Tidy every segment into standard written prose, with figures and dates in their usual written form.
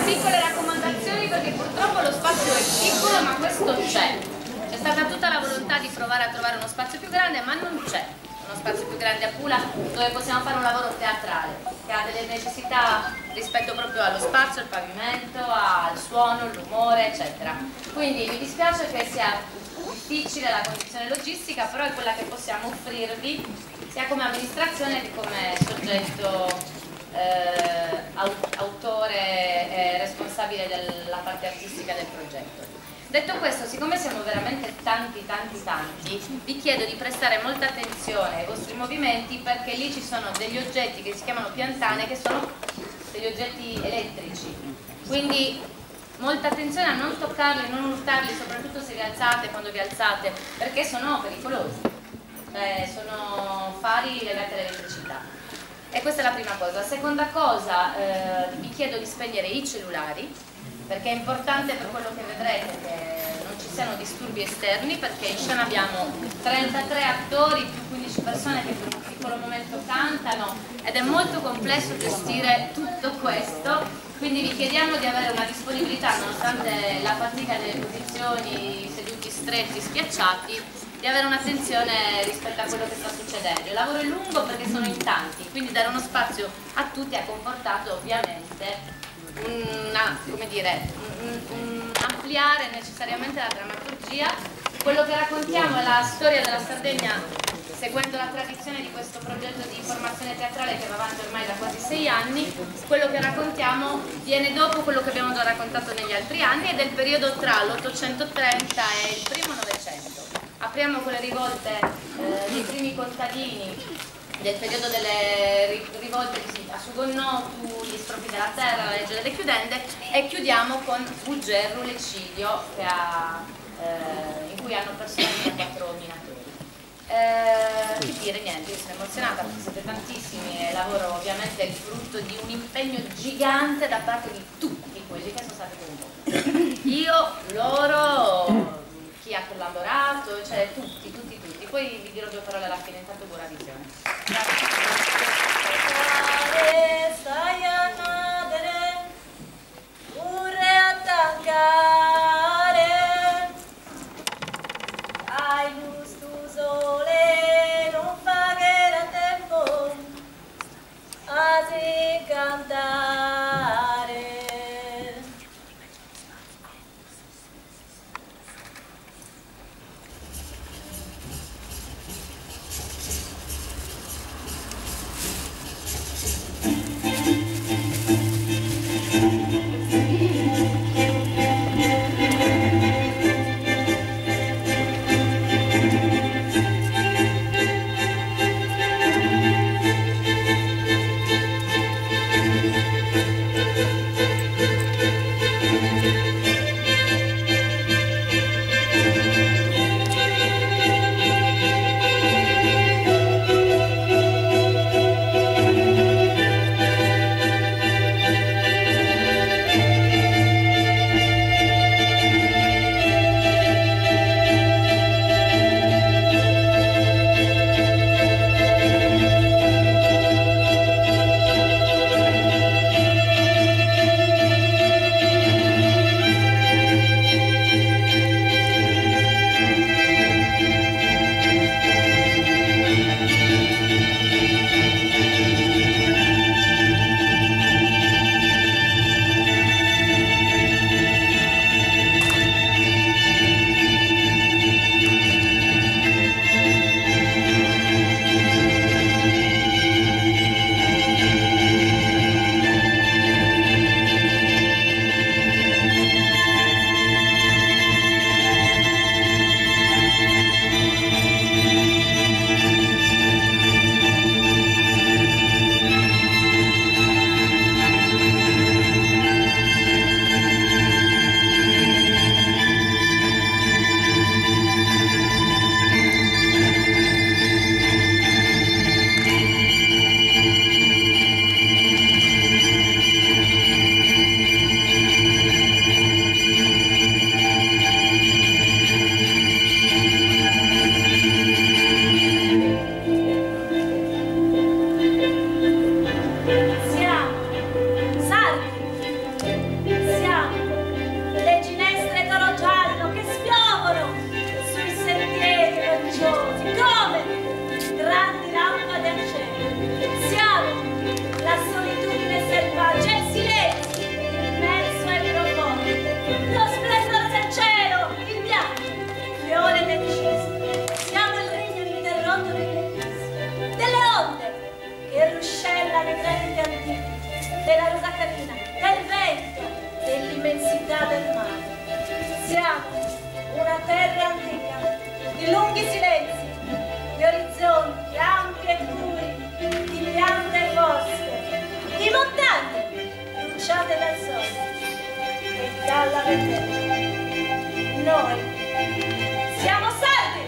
piccole raccomandazioni perché purtroppo lo spazio è piccolo, ma questo c'è. C'è stata tutta la volontà di provare a trovare uno spazio più grande, ma non c'è uno spazio più grande a Pula dove possiamo fare un lavoro teatrale che ha delle necessità rispetto proprio allo spazio, al pavimento, al suono, il rumore, eccetera. Quindi mi dispiace che sia difficile la condizione logistica, però è quella che possiamo offrirvi sia come amministrazione che come soggetto autore e responsabile della parte artistica del progetto. Detto questo, siccome siamo veramente tanti, vi chiedo di prestare molta attenzione ai vostri movimenti, perché lì ci sono degli oggetti che si chiamano piantane, che sono degli oggetti elettrici. Quindi molta attenzione a non toccarli, non urtarli, soprattutto se vi alzate, quando vi alzate, perché sono pericolosi. Sono fari legati all'elettricità. E questa è la prima cosa. La seconda cosa, vi chiedo di spegnere i cellulari, perché è importante per quello che vedrete che non ci siano disturbi esterni, perché in scena abbiamo 33 attori più 15 persone che per un piccolo momento cantano ed è molto complesso gestire tutto questo, quindi vi chiediamo di avere una disponibilità, nonostante la fatica delle posizioni, seduti stretti, schiacciati, di avere un'attenzione rispetto a quello che sta succedendo. Il lavoro è lungo perché sono in tanti, quindi dare uno spazio a tutti ha comportato ovviamente ampliare necessariamente la drammaturgia. Quello che raccontiamo è la storia della Sardegna seguendo la tradizione di questo progetto di formazione teatrale che va avanti ormai da quasi 6 anni. Quello che raccontiamo viene dopo quello che abbiamo già raccontato negli altri anni ed è il periodo tra l'830 e il primo Novecento. Apriamo con le rivolte dei primi contadini del periodo delle rivolte a Sugonnotu, gli spropri della terra, la legge delle chiudende, e chiudiamo con Buggerru, l'eccidio in cui hanno perso la vita 4 minatori. Che dire, niente, io sono emozionata perché siete tantissimi e il lavoro ovviamente è il frutto di un impegno gigante da parte di tutti quelli che sono stati coinvolti. Io, loro, chi ha collaborato, cioè tutti. Poi vi dirò 2 parole alla fine, intanto buona visione. di lunghi silenzi, di orizzonti ampi e puri, di piante fosche, di montagne bruciate dal sole e dalla vertigine. Noi siamo salvi!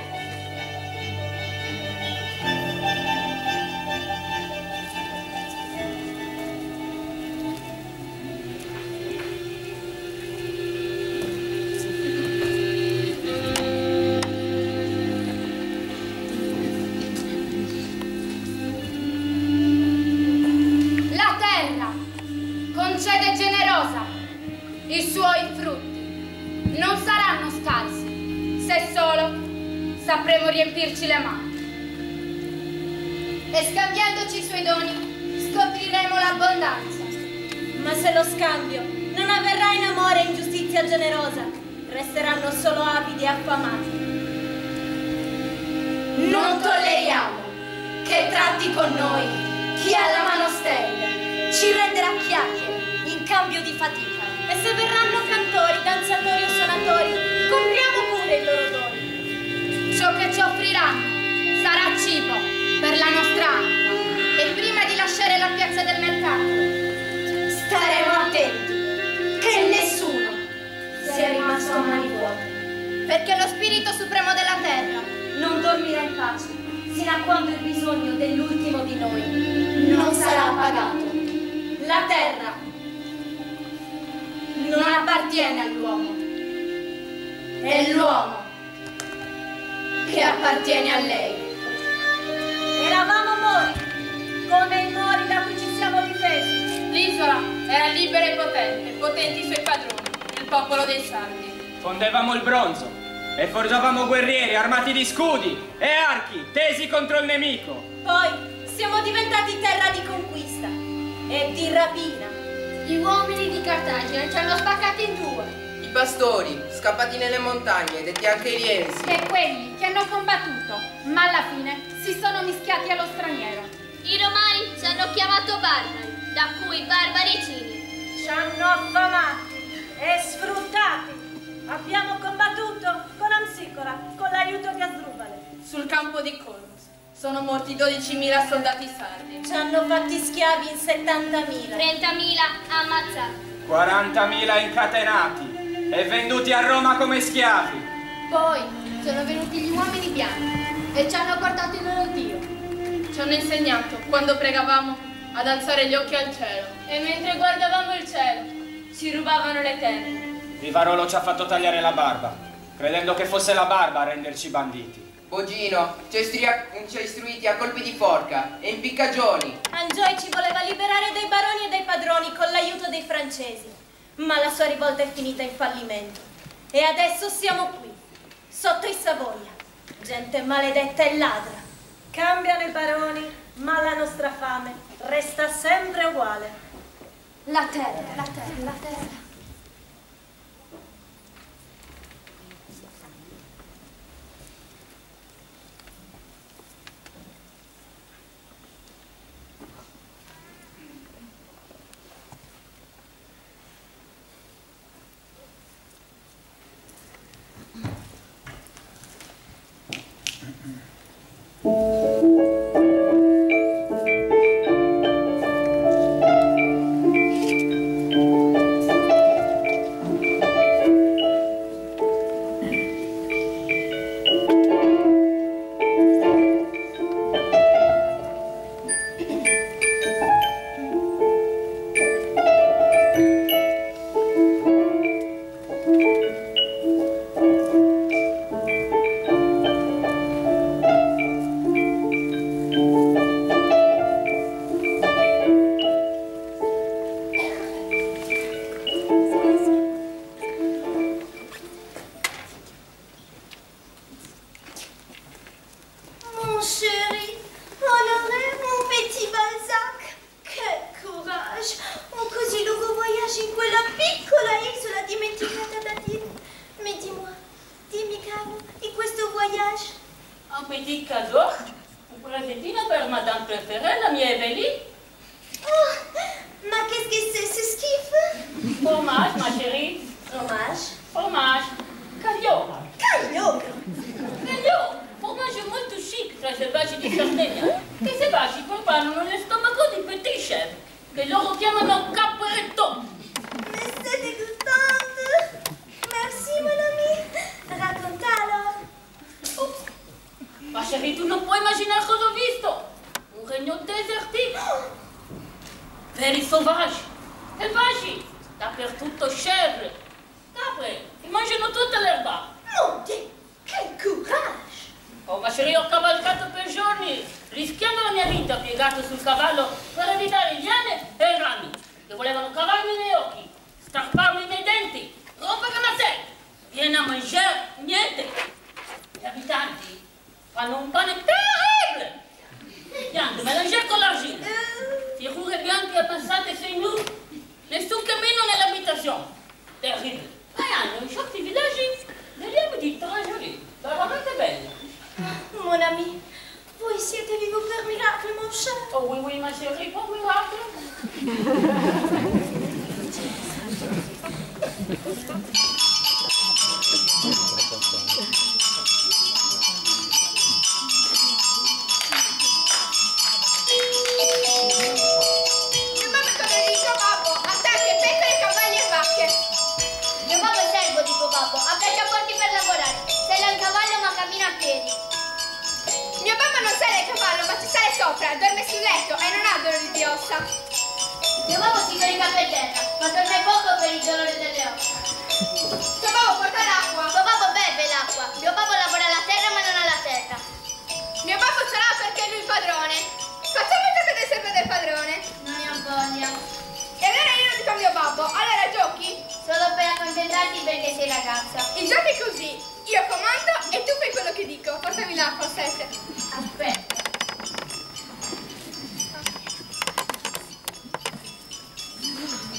La terra concede generosa i suoi frutti. Non saranno scarsi se solo sapremo riempirci le mani. E scambiandoci i suoi doni scopriremo l'abbondanza. Ma se lo scambio non avverrà in amore e in giustizia generosa, resteranno solo avidi e affamati. Non tolleriamo che tratti con noi chi ha la mano sterile. Ci renderà chiacchiere in cambio di fatica. E se verranno cantori, danzatori o suonatori, compriamo pure i loro doni. Ciò che ci offriranno sarà cibo per la nostra anima. E prima di lasciare la piazza del mercato staremo attenti che nessuno sia rimasto a mani vuote, perché lo spirito supremo della terra non dormirà in pace sino a quando il bisogno dell'ultimo di noi non sarà appagato. La terra non appartiene all'uomo, è l'uomo che appartiene a lei. Eravamo mori, come i mori da cui ci siamo difesi. L'isola era libera e potente, potenti i suoi padroni, il popolo dei sardi. Fondevamo il bronzo e forgiavamo guerrieri armati di scudi e archi tesi contro il nemico. Poi siamo diventati terra di conquista e di rapina. Gli uomini di Cartagine ci hanno spaccati in due. I pastori, scappati nelle montagne, detti anche i rienzi. E quelli che hanno combattuto, ma alla fine si sono mischiati allo straniero. I romani ci hanno chiamato barbari, da cui barbaricini. Ci hanno affamati e sfruttati. Abbiamo combattuto con Amsicora, con l'aiuto di Asdrubale. Sul campo di Colmus sono morti 12.000 soldati sardi. Ci hanno fatti schiavi in 70.000. 30.000 ammazzati. 40.000 incatenati e venduti a Roma come schiavi. Poi sono venuti gli uomini bianchi e ci hanno portato il loro Dio. Ci hanno insegnato, quando pregavamo, ad alzare gli occhi al cielo. E mentre guardavamo il cielo, ci rubavano le tende. Rivarolo ci ha fatto tagliare la barba, credendo che fosse la barba a renderci banditi. Bogino ci ha istruiti a colpi di forca e impiccagioni. Angioi ci voleva liberare dai baroni e dai padroni con l'aiuto dei francesi, ma la sua rivolta è finita in fallimento. E adesso siamo qui, sotto i Savoia, gente maledetta e ladra. Cambiano i baroni, ma la nostra fame resta sempre uguale. La terra, la terra, la terra. petit cadeau, un presentino per Madame préférée, la mia Evelie. Oh, ma qu'est-ce que c'est ce schifo? Fromage, ma chérie. Fromage. Fromage. Caglio. Caglio. Caglio. di Sardegna, che se baci preparano nello stomaco di petit chef, che loro chiamano capretto. Mais c'est dégoûtant. Merci, mon ami. Raccontalo. Ma chérie, tu non puoi immaginare cosa ho visto. Un regno desertico. Veri sauvage, selvaggi, dappertutto chèvre, capre, che mangiano tutta l'erba. Mon Dieu, quel courage. Oh, ma chérie, ho cavalcato per giorni, rischiando la mia vita piegato sul cavallo per evitare iene e rami, che volevano cavarmi nei occhi, strapparmi nei denti, rompere la testa. Viene a mangiare, niente. Gli abitanti fanno un pane terrible. Viande mélangée con l'argile. Figure bianche passate sui muri. Nessun cammino nell'abitazione. Terribile. Ma hanno in certi villaggi degli abiti tragici, veramente belli. Mon ami, voi siete vivo per miracolo, mon cher. Oh oui, oui, ma chérie, pour miracle. Sopra, dorme sul letto e non ha dolore di ossa. Mio babbo si corica per terra, ma dorme poco per il dolore delle ossa. Tuo babbo porta l'acqua. Tuo babbo beve l'acqua. Mio babbo lavora alla terra ma non alla terra. Mio babbo ce l'ha perché è lui il padrone. Facciamo il gioco del servo del padrone. Non ne ho voglia. E allora io non dico a mio babbo, allora giochi? Solo per accontentarti perché sei ragazza. Il gioco è così, io comando e tu fai quello che dico. Portami l'acqua, Sette. Aspetta.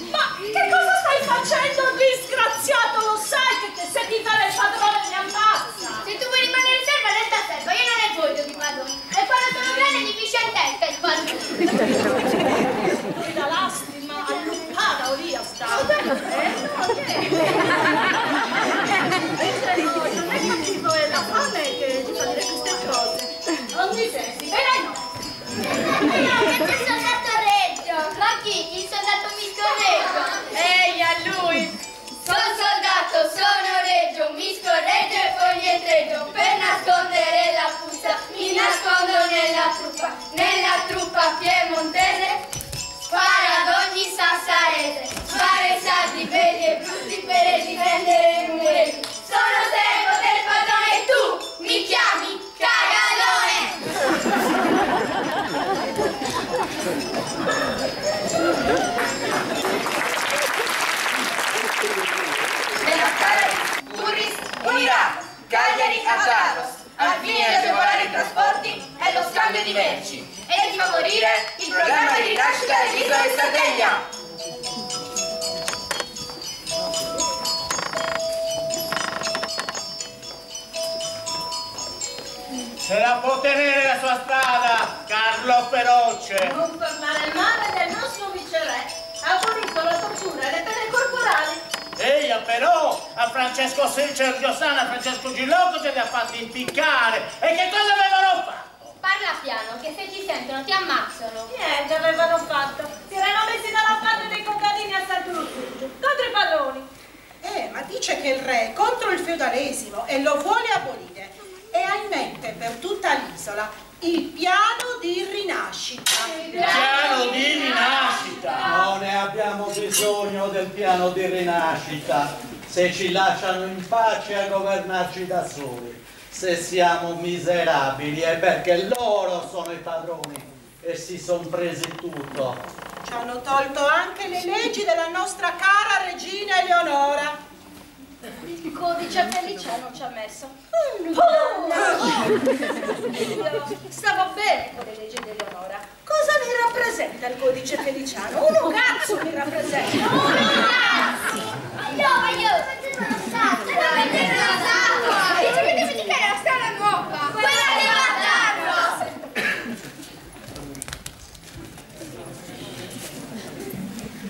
Ma che cosa stai facendo, disgraziato? Lo sai che se ti fa il padrone mi ammazza! Se tu vuoi rimanere serva, resta serva. Io non ne voglio di padroni. E quando sono grande ti piscia in testa il padrone. Poi la lastima alluppata o via sta. No, non è cattivo, è la fame che ti fa dire queste cose. Non mi senti, bene no? No, che c'è il soldato Reggio. Ma chi? Il soldato Miscorreggio. Ehi, a lui! Sono soldato, sono Reggio, mi scorreggio e poi dietreggio. Per nascondere la puzza, mi nascondo nella truppa piemontese. Spara ad ogni sassarese, spara i sardi belli e brutti per difendere i numeri. Sono servo del padrone e tu mi chiami cagalone. Nella scala Turris unirà Cagliari a Taros al fine di agevolare i trasporti e lo scambio di merci e di favorire il programma di rinascita dell'isola di Sardegna. Se la può tenere la sua strada, Carlo Feroce. Non parlare male del nostro viceré. Ha abolito la tortura e le pene corporali. Eia però, a Francesco Sergio Sana, a Francesco Gillotto ce li ha fatti impiccare. E che cosa avevano fatto? Parla piano, che se ti sentono ti ammazzano. Niente avevano fatto. Si erano messi dalla parte dei contadini a Sant'Ursuccio, contro i padroni. Ma dice che il re è contro il feudalesimo e lo vuole abolire. E ha in mente per tutta l'isola il piano di rinascita. Piano di rinascita? Non ne abbiamo bisogno del piano di rinascita se ci lasciano in pace a governarci da soli. Se siamo miserabili è perché loro sono i padroni e si sono presi tutto. Ci hanno tolto anche le leggi della nostra cara regina Eleonora. Il codice Feliciano ci ha messo. Stavo bene con le leggi di Eleonora. Cosa mi rappresenta il codice Feliciano? Un cazzo mi rappresenta. Io, facciamo lo stato. Mettete la statua. Dice che devi dimenticare la strada nuova. Quella di mandarlo.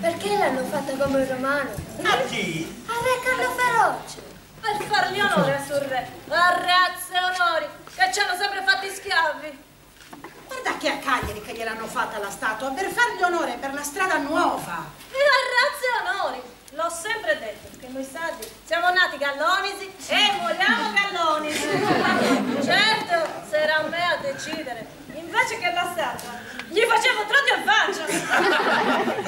Perché l'hanno fatta come un romano? A chi? A re Carlo Feroce. Per fargli onore sul re. A razze e onori, che ci hanno sempre fatti schiavi. Cagliari che gliel'hanno fatta la statua per fargli onore per la strada nuova. E a razze onori, l'ho sempre detto, che noi sardi siamo nati gallonisi e moriamo gallonisi. Certo, sarà a me a decidere, invece che la statua, gli facevo trotti a faccia.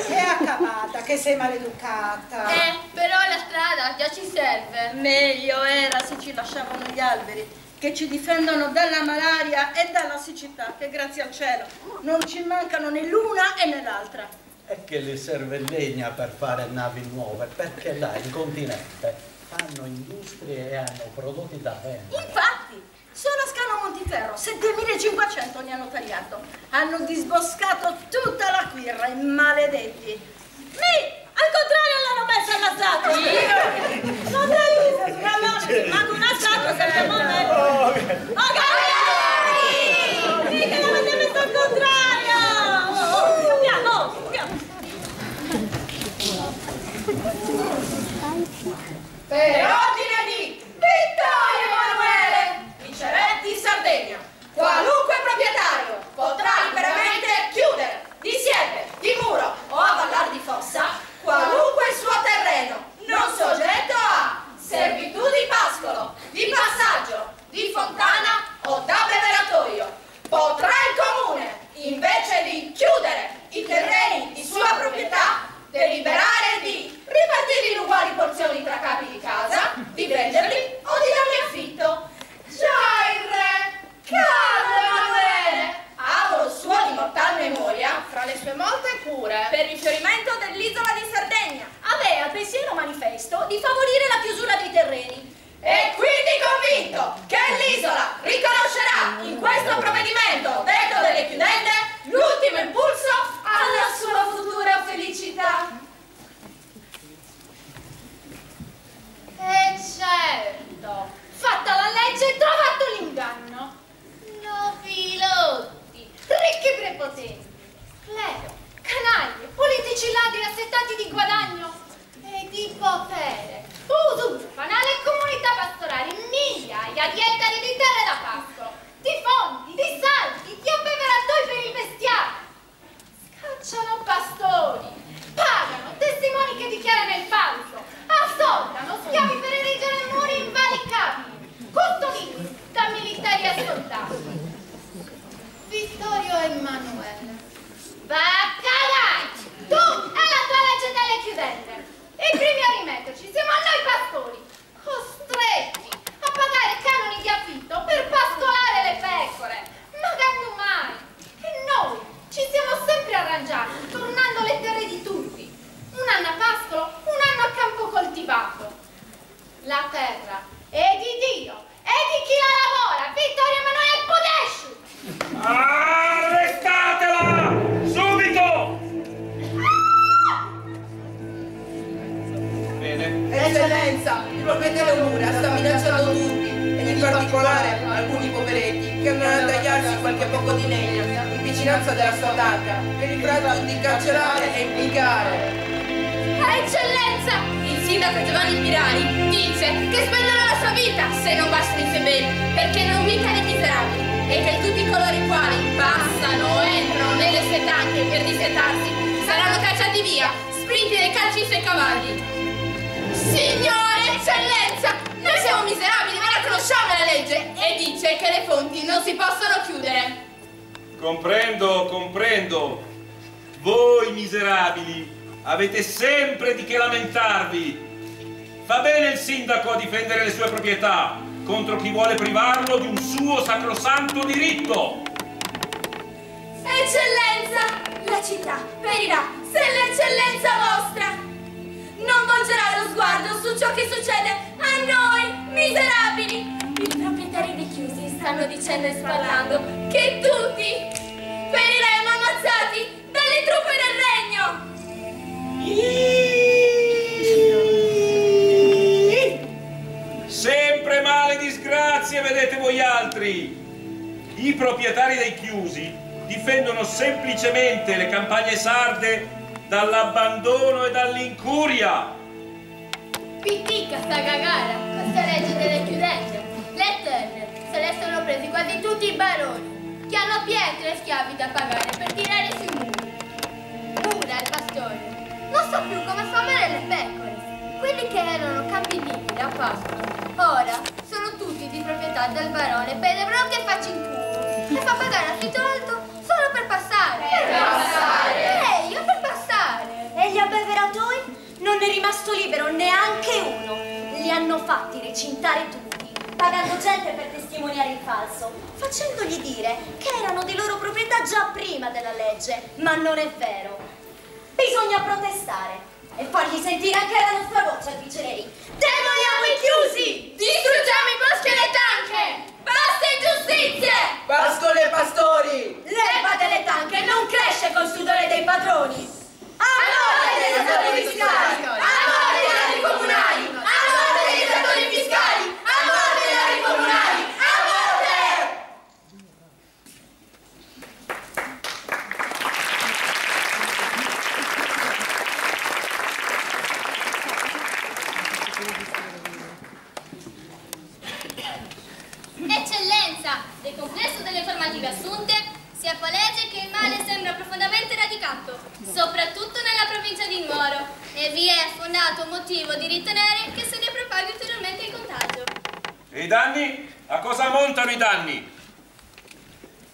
E accavata, che sei maleducata. Però la strada già ci serve. Meglio era se ci lasciavano gli alberi, che ci difendono dalla malaria e dalla siccità, che grazie al cielo non ci mancano né l'una e né l'altra. E che gli serve legna per fare navi nuove, perché là in continente fanno industrie e hanno prodotti da vendere. Infatti, solo a Scalo Montiferro 7500 ne hanno tagliato. Hanno disboscato tutta la quirra, i maledetti. Al contrario l'hanno messa alla statua! Non devi, gallone, manco una statua saremo a me! Oh, Galloni! Sì, che l'avete messo al contrario! Piano, piano! Per ordine di Vittorio Emanuele, viceré di Sardegna, qualunque proprietario potrà liberamente chiudere di siepe, di muro o avvallar di fossa qualunque il suo terreno, non soggetto a servitù di pascolo, di passaggio, di fontana o d'abbeveratoio. Potrà il comune, invece di chiudere i terreni di sua proprietà, deliberare di ripartirli in uguali porzioni tra capi di casa, di venderli o di darli in affitto. Già il re, caro Emanuele, auguro suo di mortal memoria, fra le sue molte cure, Per riferimento dell'isola di Sardegna, aveva il pensiero manifesto di favorire la chiusura dei terreni. è quindi convinto che l'isola riconoscerà in questo provvedimento detto delle chiudende l'ultimo impulso alla sua futura felicità. Certo, fatta la legge, trovato l'inganno. Nobilotti, ricchi prepotenti, clero, canaglie, politici ladri assetati di guadagno e di potere, usura, banale e comunità pastorali, migliaia di ettari di terre da pascolo, di fonti, di salti, di abbeveratoi per il bestiame. Scacciano pastori, pagano testimoni che dichiarano il falso, assoldano schiavi per erigere muri invalicabili, custoditi da militari ascoltati. Vittorio Emanuele, va a cagare! Tu e la tua legge delle chiudende. I primi a rimetterci siamo noi pastori, costretti a pagare canoni di affitto per pascolare le pecore. Ma quando mai? E noi ci siamo sempre arrangiati, tornando le terre di tutti. Un anno a pascolo, un anno a campo coltivato. La terra è di Dio, è di chi la lavora, Vittorio Emanuele Podesciu! Arrestatela! Subito! Bene. Eccellenza, il proprietario Mura sta minacciando tutti, ed in particolare alcuni poveretti che andranno a tagliarsi qualche poco di legna in vicinanza della sua tacca, per il grado di carcerare e impiegare. Eccellenza, il sindaco Giovanni Pirani dice che spenderà la sua vita se non bastano i suoi beni, perché non mica dei miserabili, e che tutti coloro i quali passano o entrano nelle sue tacche per dissetarsi saranno cacciati via, spinti dai calci sui cavalli. Signore, eccellenza, noi siamo miserabili, ma la conosciamo la legge, e dice che le fonti non si possono chiudere. Comprendo, comprendo. Voi miserabili avete sempre di che lamentarvi. Fa bene il sindaco a difendere le sue proprietà contro chi vuole privarlo di un suo sacrosanto diritto. Eccellenza, la città perirà se l'eccellenza vostra non volgerà lo sguardo su ciò che succede a noi, miserabili. I proprietari dei chiusi stanno dicendo e sparlando che tutti periremo ammazzati dalle truppe del regno. Sempre male disgrazie, vedete voi altri. I proprietari dei chiusi difendono semplicemente le campagne sarde dall'abbandono e dall'incuria. Pitticca sta cagara, questa legge delle chiudende. Le terre se le sono presi quasi tutti i baroni. che hanno pietre e schiavi da pagare per tirare sui muri. Ora il pastore non sa più come sfamare le pecore. Quelli che erano campinini da pascolo, ora sono tutti di proprietà del barone Pedebro che fa cincuno e fa pagare affitto alto solo per passare. Per passare? Io per passare. E gli abbeveratoi? Non è rimasto libero neanche uno. Li hanno fatti recintare tutti, pagando gente per testimoniare il falso, facendogli dire che erano di loro proprietà già prima della legge, ma non è vero. Bisogna protestare e fargli sentire anche la nostra voce, dice lei. Demoliamo i chiusi! Distruggiamo i boschi e le tanche! Basta ingiustizie! Pascoli e pastori! L'erba delle tanche non cresce col sudore dei padroni! A morte dei datori fiscali! A morte dei ladri comunali! A morte dei datori fiscali! A morte dei ladri comunali! A morte! Eccellenza, nel complesso delle informative assunte si è palese che il male sembra profondamente radicato, soprattutto nella provincia di Nuoro, e vi è fondato motivo di ritenere che se ne propaghi ulteriormente il contagio. E i danni? A cosa ammontano i danni?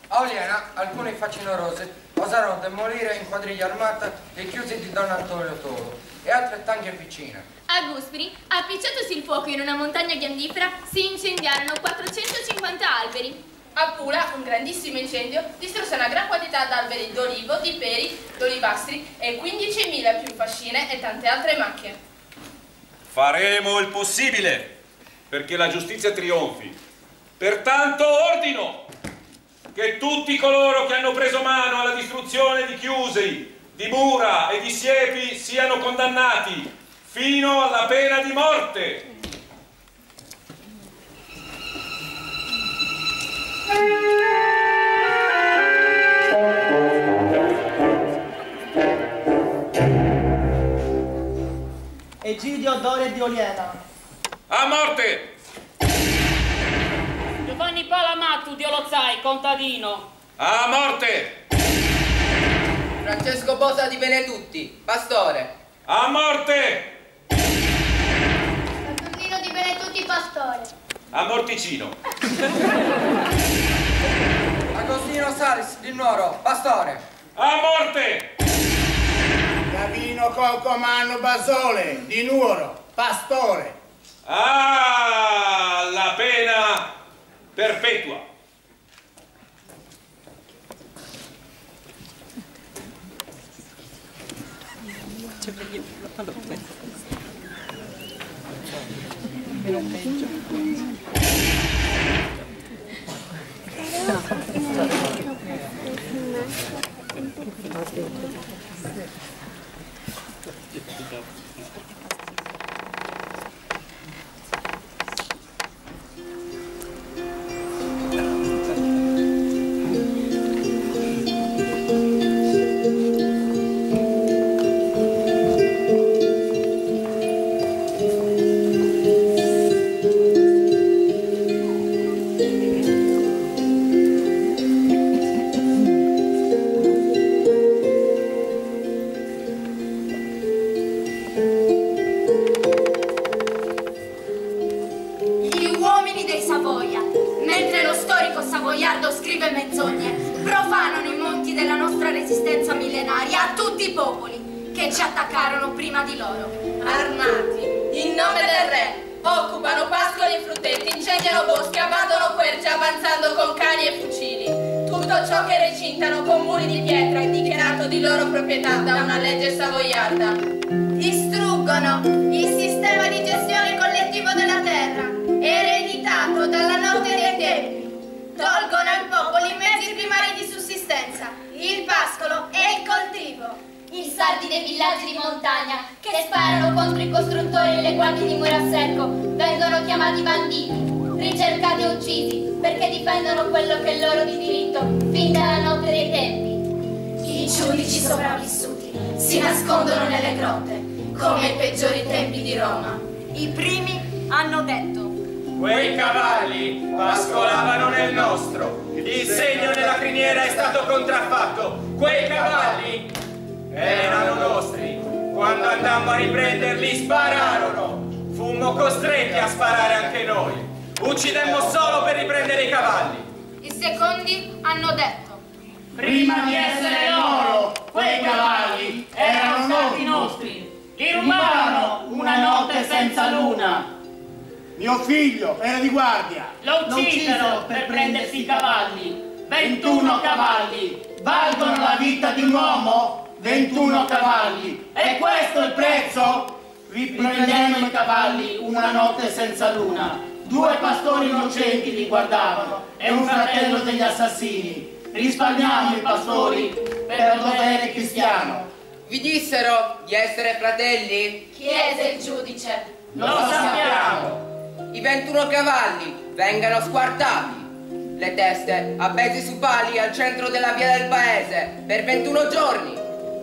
A Oliena alcune facinorose osarono demolire in quadriglia armata i chiusi di Don Antonio Tolo e altre tanche vicine. A Guspri, appicciatosi il fuoco in una montagna ghiandifera, si incendiarono 450 alberi. A Pula un grandissimo incendio distrusse una gran quantità d'alberi d'olivo, di peri, d'olivastri e 15.000 più fascine e tante altre macchie. Faremo il possibile perché la giustizia trionfi. Pertanto ordino che tutti coloro che hanno preso mano alla distruzione di chiusi, di mura e di siepi siano condannati fino alla pena di morte. Egidio Dore di Oliena. A morte! Giovanni Palamattu di Olozzai, contadino. A morte! Francesco Bosa di Benetutti, pastore. A morte! Saturnino di Benetutti, pastore. A morticino. Agostino Salis di Nuoro, pastore. A morte! Gavino Colcomanno Basole di Nuoro, pastore. Ah, la pena perpetua. Distruggono il sistema di gestione collettivo della terra, ereditato dalla notte dei tempi. Tolgono al popolo i mezzi primari di sussistenza, il pascolo e il coltivo. I sardi dei villaggi di montagna che sparano contro i costruttori e le guardie di mura a secco vengono chiamati banditi, ricercati e uccisi perché difendono quello che è loro di diritto fin dalla notte dei tempi. I giudici sopravvissuti si nascondono nelle grotte come i peggiori tempi di Roma. I primi hanno detto: quei cavalli pascolavano nel nostro, Il segno nella criniera è stato contraffatto. Quei cavalli erano nostri. Quando andammo a riprenderli spararono. Fummo costretti a sparare anche noi. Uccidemmo solo per riprendere i cavalli. I secondi hanno detto: prima di essere loro, quei cavalli erano stati nostri. Li rubarono una notte senza luna. Mio figlio era di guardia. Lo uccisero per prendersi i cavalli. 21 cavalli. Valgono la vita di un uomo? 21 cavalli. E questo è il prezzo? Riprendemmo i cavalli una notte senza luna. 2 pastori innocenti li guardavano e un fratello degli assassini. Risparmiamo i pastori per dovere cristiano. Vi dissero di essere fratelli? chiese il giudice. Lo sappiamo. I 21 cavalli vengano squartati. Le teste appesi su pali al centro della via del paese per 21 giorni.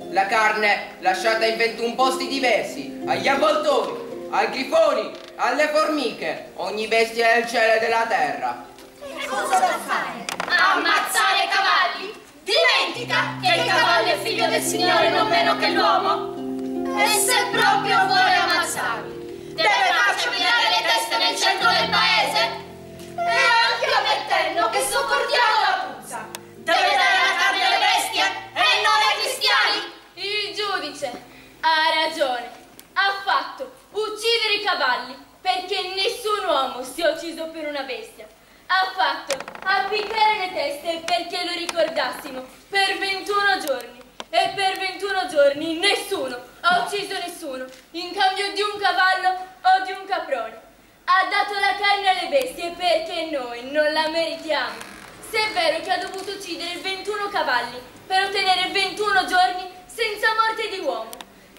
La carne lasciata in 21 posti diversi, agli avvoltoi, ai grifoni, alle formiche, ogni bestia del cielo e della terra. Che cosa da fare? Ammazzare cavalli? Dimentica che il cavallo è figlio del Signore non meno che l'uomo? E se proprio vuole ammazzarli, deve farci mirare le teste nel centro del paese? E anche ammettendo che sopportiamo la puzza, deve dare la carne alle bestie e non ai cristiani? Il giudice ha ragione. Ha fatto uccidere i cavalli perché nessun uomo si è ucciso per una bestia. Ha fatto appiccare le teste perché lo ricordassimo per 21 giorni. E per 21 giorni nessuno ha ucciso nessuno in cambio di un cavallo o di un caprone. Ha dato la carne alle bestie perché noi non la meritiamo. Se è vero che ha dovuto uccidere 21 cavalli per ottenere 21 giorni senza morte di uomo,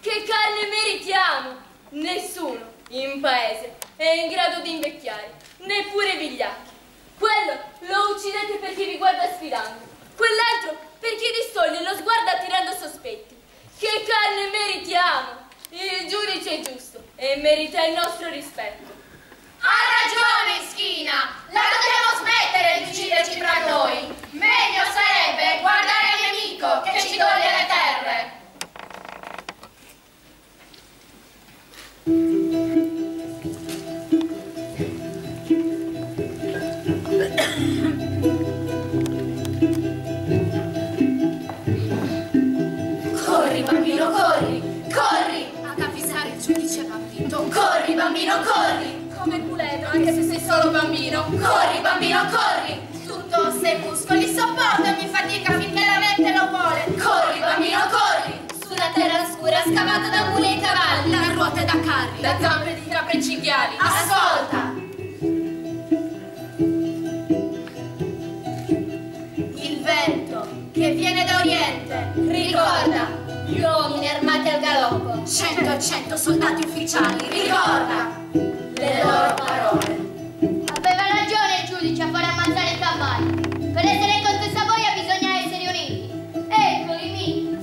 che carne meritiamo? Nessuno in paese è in grado di invecchiare, neppure vigliacchi. Quello lo uccidete perché vi guarda sfidando, quell'altro perché distoglie lo sguardo attirando sospetti. Che carne meritiamo? Il giudice è giusto e merita il nostro rispetto. Ha ragione, Schina! La dobbiamo smettere di ucciderci tra noi! Meglio sarebbe guardare il nemico che ci toglie le terre! Corri, bambino, corri! Corri! Ad avvisare il giudice bambino! Corri, bambino, corri! Come puledro, anche se sei solo bambino! Corri, bambino, corri! Tutto sei muscoli, sopporta ogni fatica finché la mente lo vuole! Corri, bambino, corri! Sulla terra scura, scavata da muli e cavalli, Da ruote da carri! da zampe di capre e cinghiali! Ascolta! Il vento che viene da oriente ricorda gli uomini armati al galoppo, 100 a 100 soldati ufficiali, ricorda! le loro parole. Aveva ragione il giudice a fare ammazzare i cavalli. Per essere contro Savoia bisogna essere uniti. Eccoli lì.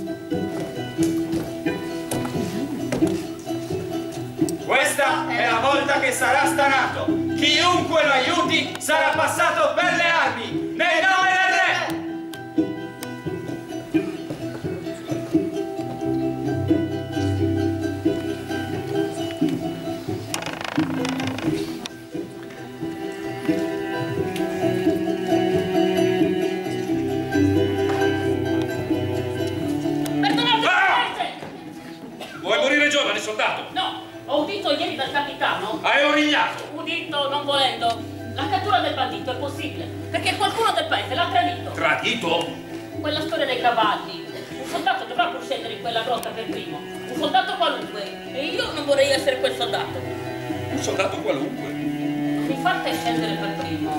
Questa è la volta che sarà stanato. Chiunque lo aiuti sarà passato per le armi. Nel nome del re! Vuoi morire giovane, soldato? No, ho udito ieri dal capitano. Hai origliato? Udito non volendo. La cattura del bandito è possibile, perché qualcuno del paese l'ha tradito. Tradito? Quella storia dei cavalli. Un soldato dovrà pur scendere in quella grotta per primo. Un soldato qualunque. E io non vorrei essere quel soldato. Un soldato qualunque? Mi fate scendere per primo.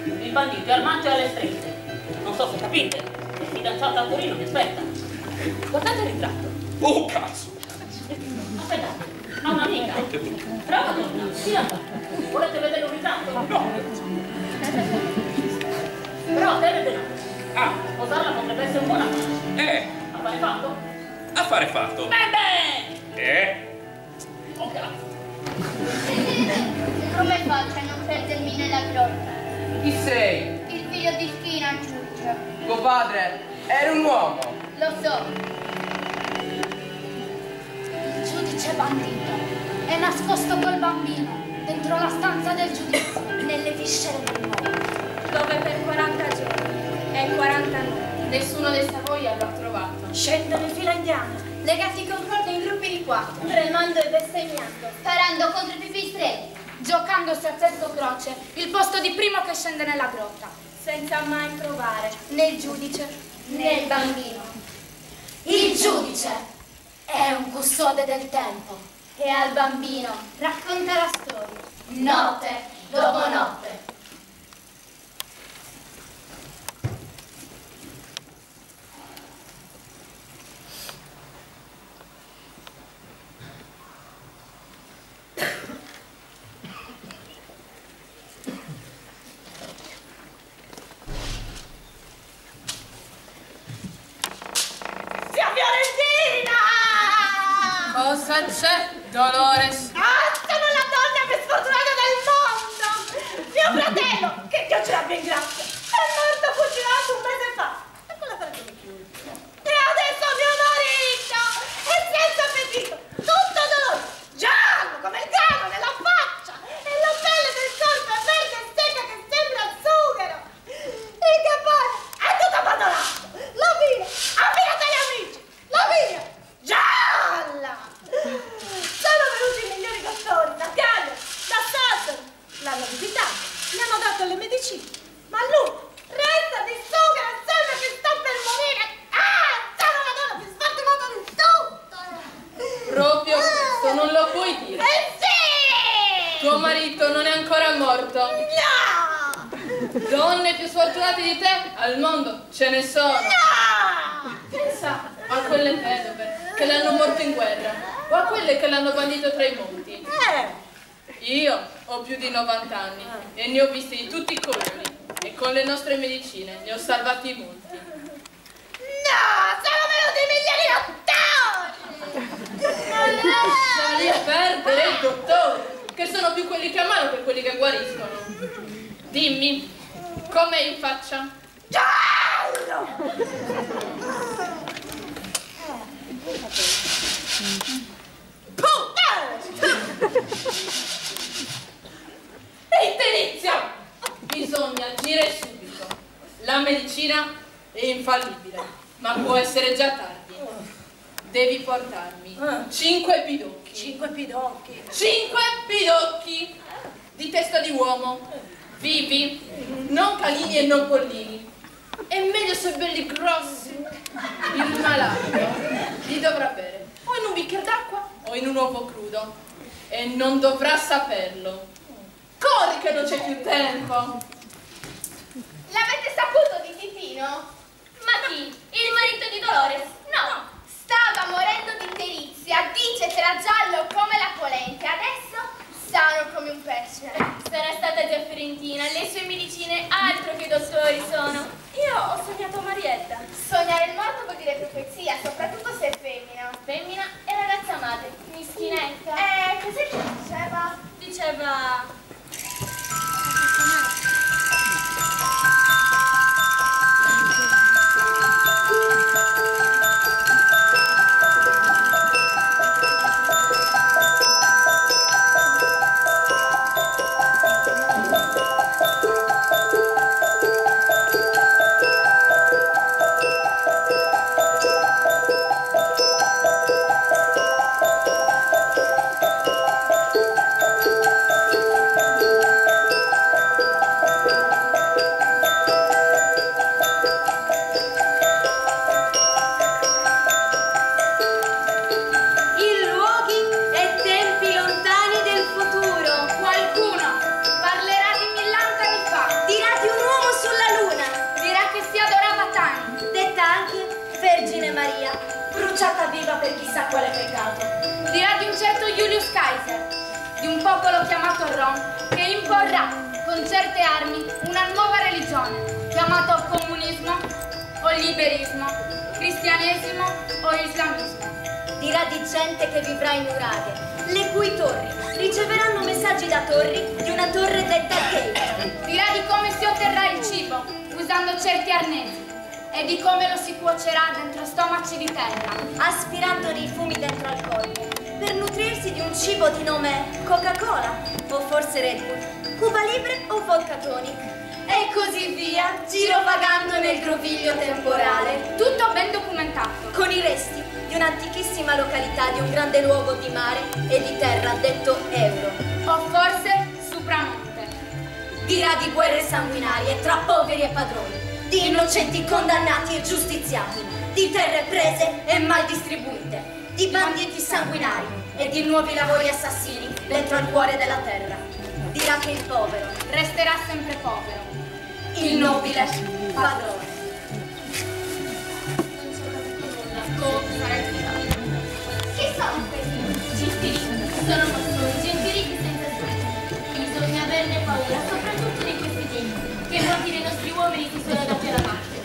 Il bandito è armato e alle strette. Non so se capite. È fidanzato a Torino che aspetta. Guardate il ritratto. Oh, cazzo! Aspettate, ha un'amica. Brava donna, sia. Volete vedere un ritratto? No. Però bene denaro. Ah, sposarla potrebbe essere un buon affare. Affare fatto? Affare fatto. Bene! Oh cazzo. Come faccio a non perdermi nella grotta? Chi sei? Il figlio di Schina, giù. Tuo padre era un uomo. Lo so. Il giudice bandito è nascosto col bambino dentro la stanza del giudizio, nelle viscere del mondo, dove per 40 giorni e 40 notti Nessuno dei Savoia lo ha trovato. scende le fila indiane, legati con corde in gruppi di 4, tremando e bestemmiando, sparando contro i pipistrelli, giocandosi a tetto croce il posto di primo che scende nella grotta, senza mai trovare né il giudice né il bambino. il giudice. È un custode del tempo E al bambino racconta la storia, notte dopo notte. Cosa c'è, Dolores? Ah, sono la donna più sfortunata del mondo! Mio fratello, che Dio ce l'abbia in grazia, è morto fucilato un mese fa. E con la parte di chiuso. E adesso mio marito è senza appetito, tutto dolore, giallo come il grano nella faccia, e la pelle del corpo è verde e secca che sembra zucchero. Il cappone è tutto abbandonato, la via, affidata agli amici, la via, gialla! Sono venuti i migliori dottori da Gallo, da Sassari, l'hanno visitato, gli hanno dato le medicine, ma lui resta di sughero e sembra che sta per morire. Ah, sono la donna più sfortunata di tutto! Proprio questo non lo puoi dire. Sì! Tuo marito non è ancora morto. No! Donne più sfortunate di te al mondo ce ne sono. No! Pensa a quelle vedove che l'hanno morto in guerra o a quelle che l'hanno bandito tra i monti. Io ho più di 90 anni e ne ho visti di tutti i colori e con le nostre medicine ne ho salvati molti. No! Sono venuti i migliori dottori! Ma lasciali perdere i dottori, che sono più quelli che amano che quelli che guariscono. Dimmi, com'è in faccia? Interizia! Bisogna agire subito. La medicina è infallibile, ma può essere già tardi. Devi portarmi 5 pidocchi. 5 pidocchi. 5 pidocchi di testa di uomo, vivi, non canini e non pollini. È meglio se belli grossi. Il malato li dovrà bere o in un bicchiere d'acqua o in un uovo crudo e non dovrà saperlo. Corri che non c'è più tempo. L'avete saputo di Titino? Ma chi? Il marito di Dolores? No, stava morendo di iterizia, dice che era giallo come la polente, adesso sano come un pesce. Sarà stata già fiorentina, le sue medicine altro che dottori sono. Io ho sognato Marietta. Sognare il morto vuol dire profezia, soprattutto se è femmina. Femmina e ragazza madre, mischinetta. Cos'è che diceva? Diceva... viva per chissà quale peccato. Dirà di un certo Julius Caesar, di un popolo chiamato Rom, che imporrà con certe armi una nuova religione, chiamata comunismo o liberismo, cristianesimo o islamismo. Dirà di gente che vivrà in uraghe, le cui torri riceveranno messaggi da torri di una torre detta Gate. Dirà di come si otterrà il cibo usando certi arnesi, e di come lo si cuocerà dentro stomaci di terra, aspirandone i fumi dentro al corpo, per nutrirsi di un cibo di nome Coca-Cola, o forse Red Bull, Cuba Libre o Vodka Tonic, e così via, girovagando nel groviglio temporale, tutto ben documentato, con i resti di un'antichissima località di un grande luogo di mare e di terra detto Euro, o forse Supramonte. Dirà di guerre sanguinarie tra poveri e padroni, di innocenti condannati e giustiziati, di terre prese e mal distribuite, di banditi sanguinari e di nuovi lavori assassini dentro al cuore della terra. Dirà che il povero resterà sempre povero, il nobile padrone. Chi sono questi? Gentilichi. Sono massoni, gentilichi senza studi. Bisogna averne paura, soprattutto di questi tempi, che molti dei nostri uomini si sono dati alla parte.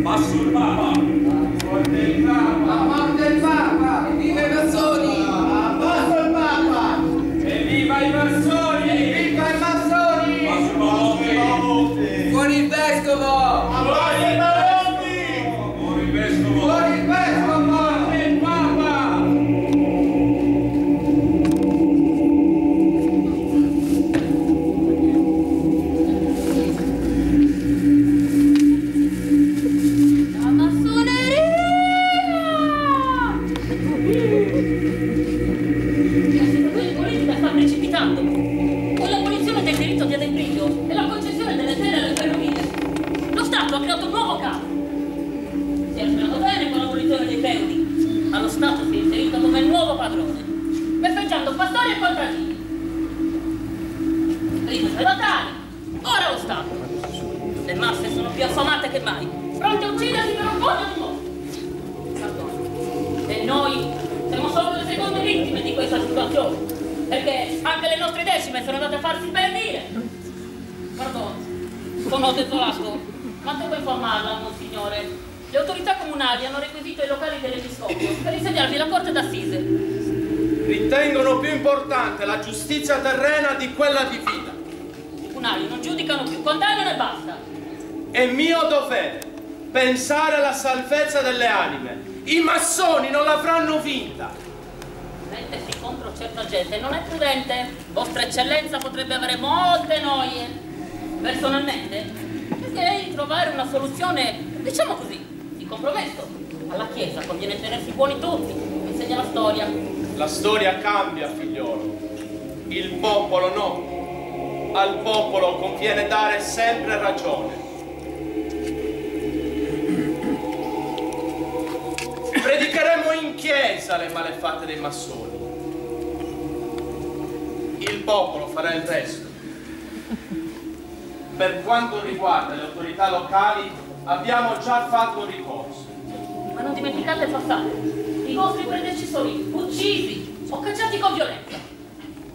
Passo il Papa! Morte il Papa! Morte il Papa! Viva i massoni! Passo il Papa! Evviva i massoni! Viva i massoni! Passo il Papa! Fuori il vescovo! Fuori i barotti! Fuori il vescovo! Fuori il vescovo! Morte il Papa! La massoneria! La situazione politica sta precipitando. Con l'abolizione del diritto di adempirio e la concessione delle terre alle ferrovie, lo Stato ha creato un nuovo capo. Si è spiegato bene con l'abolizione dei feudi, ma lo Stato si è inserito come nuovo padrone, beffeggiando pastori e contadini. Prima i feudali, ora lo Stato. Le masse sono più affamate che mai, pronte a uccidersi per un foglio di mondo. E noi siamo solo le seconde vittime di questa situazione, perché anche le nostre decime sono andate a farsi benedire. Perdono, sono desolato, ma devo informarla, monsignore. Le autorità comunali hanno requisito i locali dell'episcopio per insediarvi la corte d'assise. Ritengono più importante la giustizia terrena di quella divina. I tribunali non giudicano più, condannano e basta. È mio dovere pensare alla salvezza delle anime. I massoni non l'avranno vinta. Mettersi contro certa gente non è prudente. Vostra eccellenza potrebbe avere molte noie. Personalmente, cercherei di trovare una soluzione, diciamo così, di compromesso. Alla Chiesa conviene tenersi buoni tutti, insegna la storia. La storia cambia, figliolo. Il popolo no. Al popolo conviene dare sempre ragione. Predicheremo in chiesa le malefatte dei massoni. Il popolo farà il resto. Per quanto riguarda le autorità locali, abbiamo già fatto un ricorso. Ma non dimenticate il passato. I vostri predecessori uccisi o cacciati con violenza.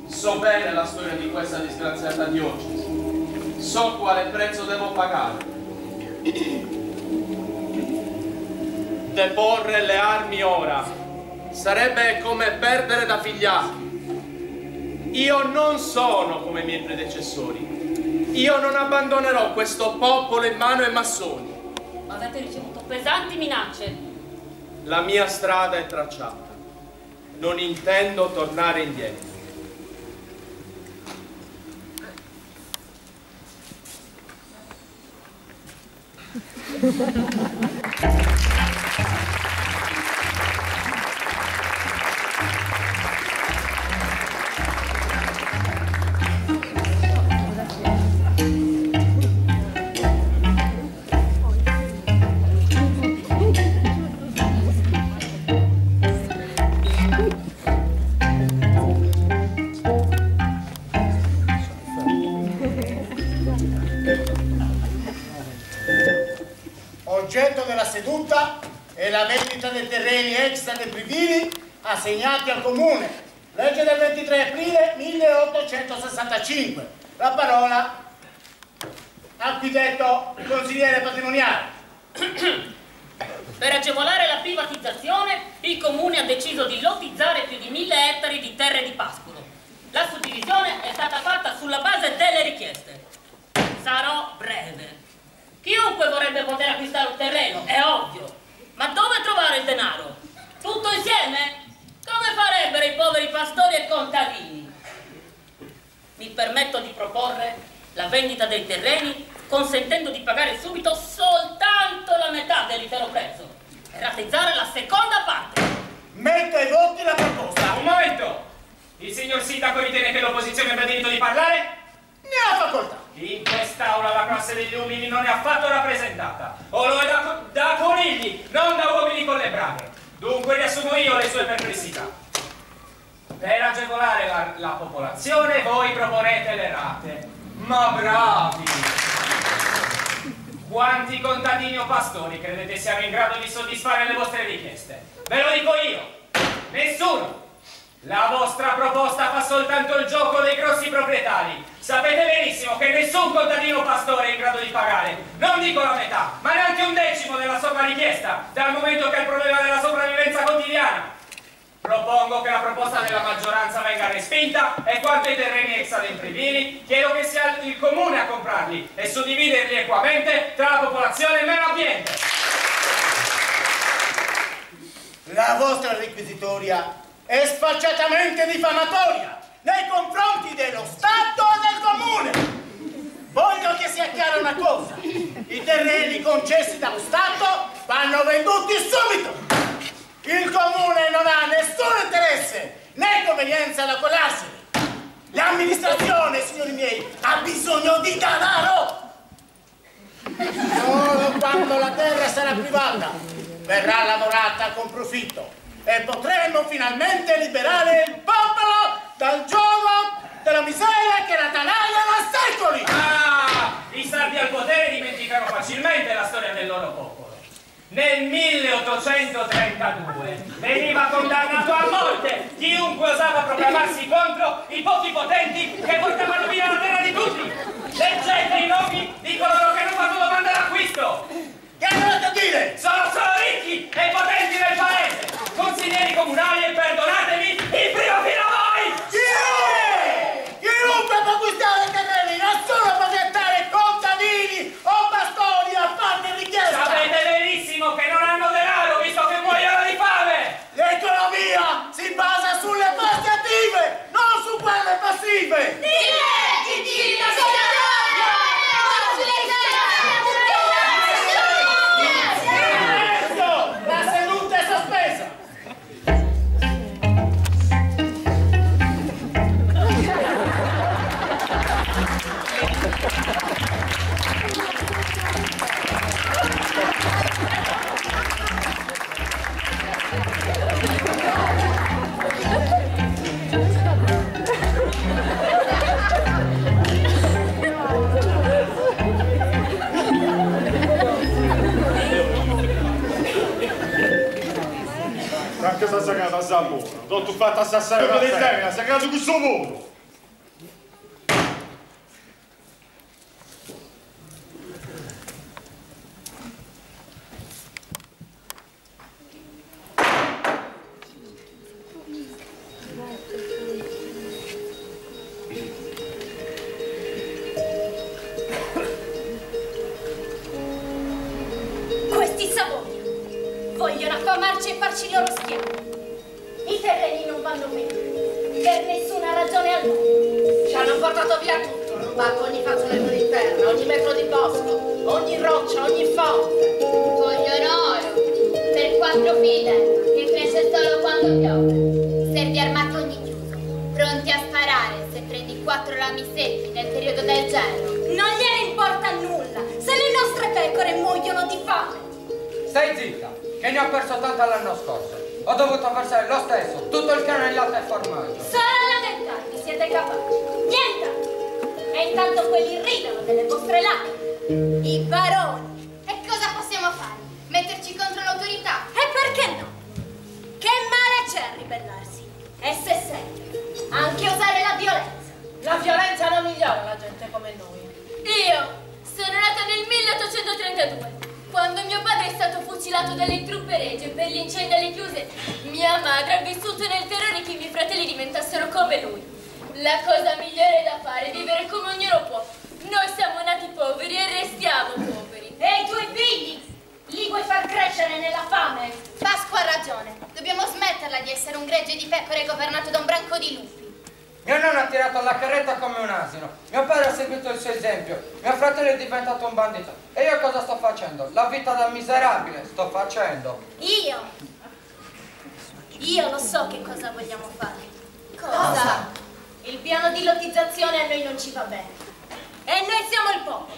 So bene la storia di questa disgraziata diocesi. So quale prezzo devo pagare. Deporre le armi ora sarebbe come perdere da figliati. Io non sono come i miei predecessori. Io non abbandonerò questo popolo in mano ai massoni. Avete ricevuto pesanti minacce. La mia strada è tracciata. Non intendo tornare indietro. Oggetto della seduta è la vendita dei terreni extra dei privili assegnati al comune. Legge del 23 aprile 1865. La parola al qui detto consigliere patrimoniale. Per agevolare la privatizzazione, il comune ha deciso di lottizzare più di 1000 ettari di terre di pascolo. La suddivisione è stata fatta sulla base delle richieste. Sarò breve. Chiunque vorrebbe poter acquistare un terreno, è ovvio. Ma dove trovare il denaro? Tutto insieme? Come farebbero i poveri pastori e contadini? Mi permetto di proporre la vendita dei terreni consentendo di pagare subito soltanto la metà dell'intero prezzo e rateizzare la seconda parte. Metto ai voti la proposta. Un momento! Il signor sindaco ritiene che l'opposizione abbia diritto di parlare? Ne ha facoltà. In quest'aula la classe degli umili non è affatto rappresentata. O lo è da conigli, non da uomini con le braghe. Dunque riassumo io le sue perplessità. Per agevolare la popolazione voi proponete le rate. Ma bravi! Quanti contadini o pastori credete siano in grado di soddisfare le vostre richieste? Ve lo dico io! Nessuno! La vostra proposta fa soltanto il gioco dei grossi proprietari. Sapete benissimo che nessun contadino o pastore è in grado di pagare, non dico la metà, ma neanche un decimo della somma richiesta, dal momento che è il problema della sopravvivenza quotidiana. Propongo che la proposta della maggioranza venga respinta e quanto ai terreni extradentrivili, chiedo che sia il comune a comprarli e suddividerli equamente tra la popolazione e meno ambiente. La vostra requisitoria è sfacciatamente diffamatoria nei confronti dello Stato e del Comune. Voglio che sia chiara una cosa: i terreni concessi dallo Stato vanno venduti subito. Il Comune non ha nessun interesse né convenienza ad accollarseli. L'amministrazione, signori miei, ha bisogno di denaro. Solo quando la terra sarà privata verrà lavorata con profitto e potremo finalmente liberare il popolo dal gioco della miseria che la tanaglia da secoli! Ah! I sardi al potere dimenticano facilmente la storia del loro popolo. Nel 1832 veniva condannato a morte chiunque osava proclamarsi contro i pochi potenti che portavano via la terra di tutti. Leggete i nomi di coloro che non fanno domanda d'acquisto. Che volete dire? Sono solo ricchi e potenti del paese, consiglieri comunali e perdonatemi, il primo fino a voi! Chiunque può acquistare terreni, nessuno può diventare contadini o pastori a parte richiesta! Sapete benissimo che non hanno denaro visto che muoiono di fame! L'economia si basa sulle forze attive, non su quelle passive! La seduta è sospesa! Anche se sei a Zamora, tutto fatto a Sassare di terra, sei caso questo mondo. Questi Savoia vogliono affamarci e farci loro schiavi. I terreni non vanno bene, per nessuna ragione al mondo. Ci hanno portato via tutto, rubato ogni fazzoletto di terra, ogni metro di bosco, ogni roccia, ogni fonte. Vogliono oro per 4 file che cresce solo quando piove. Servi armati ogni chiuso, pronti a sparare se prendi 4 rami secchi nel periodo del gelo. Non gliene importa nulla se le nostre pecore muoiono di fame. Stai zitta, che ne ho perso tanto l'anno scorso. Ho dovuto versare lo stesso, tutto il cane in latte e formaggio. Solo a lamentarvi siete capaci. Niente! E intanto quelli ridono delle vostre lacrime. I baroni. E cosa possiamo fare? Metterci contro l'autorità? E perché no? Che male c'è a ribellarsi? E se serve, anche usare la violenza. La violenza non migliora la gente come noi. Io sono nata nel 1832, quando mio padre è stato fucilato dalle truppe regie per gli incendi alle chiuse. Mia madre ha vissuto nel terrore che i miei fratelli diventassero come lui. La cosa migliore da fare è vivere come ognuno può. Noi siamo nati poveri e restiamo poveri. E i tuoi figli? Li vuoi far crescere nella fame? Pasqua ha ragione. Dobbiamo smetterla di essere un gregge di pecore governato da un branco di lupi. Mio nonno ha tirato alla carretta come un asino. Mio padre ha seguito il suo esempio. Mio fratello è diventato un bandito. E io cosa sto facendo? La vita da miserabile sto facendo. Io lo so che cosa vogliamo fare. Cosa? Il piano di lottizzazione a noi non ci va bene. E noi siamo il popolo,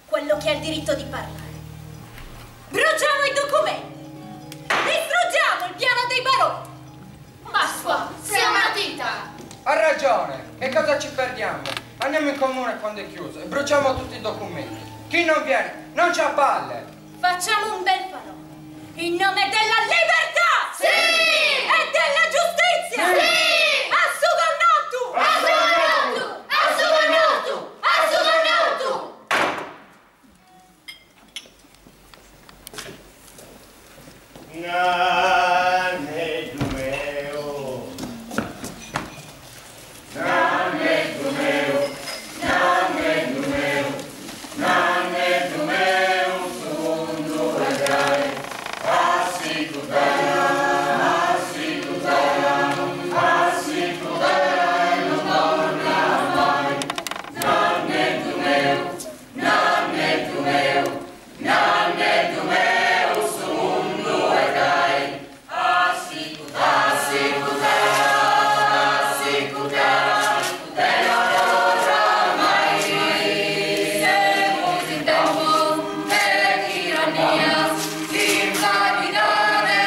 quello che ha il diritto di parlare. Bruciamo i documenti! Distruggiamo il piano dei baroni! Pasqua, sei una matita! Ha ragione. Che cosa ci perdiamo? Andiamo in comune quando è chiuso e bruciamo tutti i documenti. Chi non viene non c'ha palle. Facciamo un bel farò. In nome della libertà! Sì! E della giustizia! Sì! Assugannotu! Assugannotu! Assugannotu! Assugannotu! Nane Dumeo, Nane Dumeo, Nane Dumeo, Nane Dumeo, Sundu Agare, Asicutara, Asicutara, Asicutara, non torna mai. Nane Dumeo, Nane Dumeo, Nane Dumeo, Sundu Agare, Asicutara, Asicutara, Asicutara, e non torna mai. Siamo in tempo di tirannia, invalidare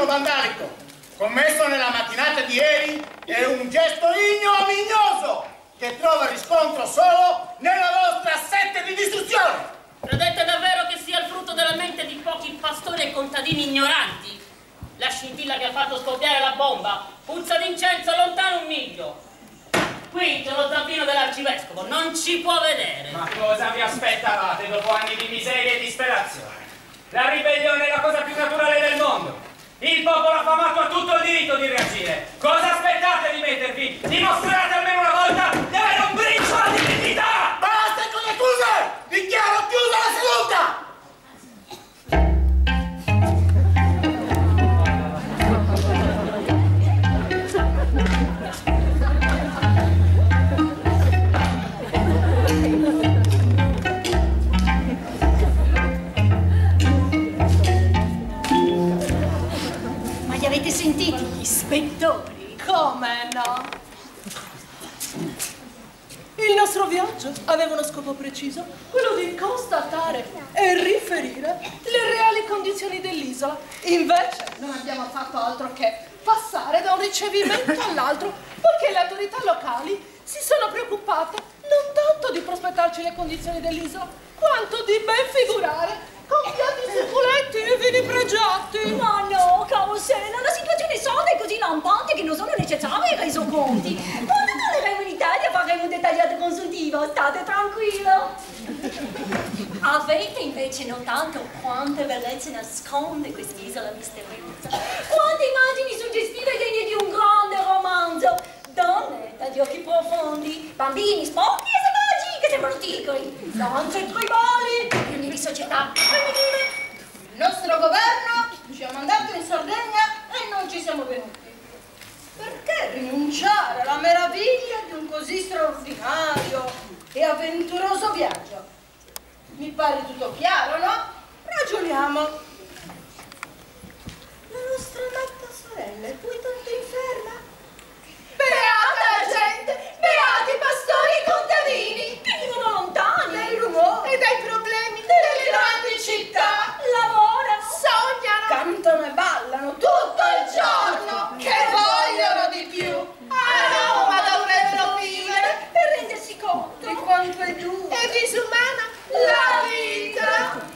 atto vandalico commesso nella mattinata di ieri è un gesto ignominioso che trova riscontro solo nella vostra sete di distruzione. Credete davvero che sia il frutto della mente di pochi pastori e contadini ignoranti? La scintilla che ha fatto scoppiare la bomba puzza d'incenso lontano 1 miglio. Qui c'è lo zampino dell'arcivescovo, non ci può vedere. Ma cosa vi aspettavate dopo anni di miseria e disperazione? La ribellione è la cosa più naturale del mondo. Il popolo affamato ha tutto il diritto di reagire. Cosa aspettate di mettervi? Dimostrate almeno una volta di avere un briciolo di dignità! Basta con le accuse! Dichiaro chiusa la seduta! Li avete sentiti gli ispettori? Come no? Il nostro viaggio aveva uno scopo preciso, quello di constatare e riferire le reali condizioni dell'isola. Invece non abbiamo fatto altro che passare da un ricevimento all'altro, poiché le autorità locali si sono preoccupate non tanto di prospettarci le condizioni dell'isola, quanto di ben figurare con piatti succulenti e vini pregiati. Ma no, caro Sena, la situazione sonda è così lampante che non sono necessari resoconti. Quando torneremo in Italia faremo un dettagliato consultivo, state tranquillo. Avete invece notato quante bellezze nasconde quest'isola misteriosa? Quante immagini suggestive degne di un grande romanzo. Donne dagli occhi profondi, bambini sporchi e selvaggio che sembrano tigri, danze tribali, quindi di società femminile. Il nostro governo ci ha mandato in Sardegna e non ci siamo venuti. Perché rinunciare alla meraviglia di un così straordinario e avventuroso viaggio? Mi pare tutto chiaro, no? Ragioniamo. La nostra amata sorella è poi tanto inferma. Beata la gente, beati i pastori e contadini che vivono lontani dai rumori e dai problemi delle grandi città. Lavorano, sognano, cantano e ballano tutto il giorno, che vogliono di più. Ah, ma dovrebbero vivere per rendersi conto di quanto è dura e disumana la vita.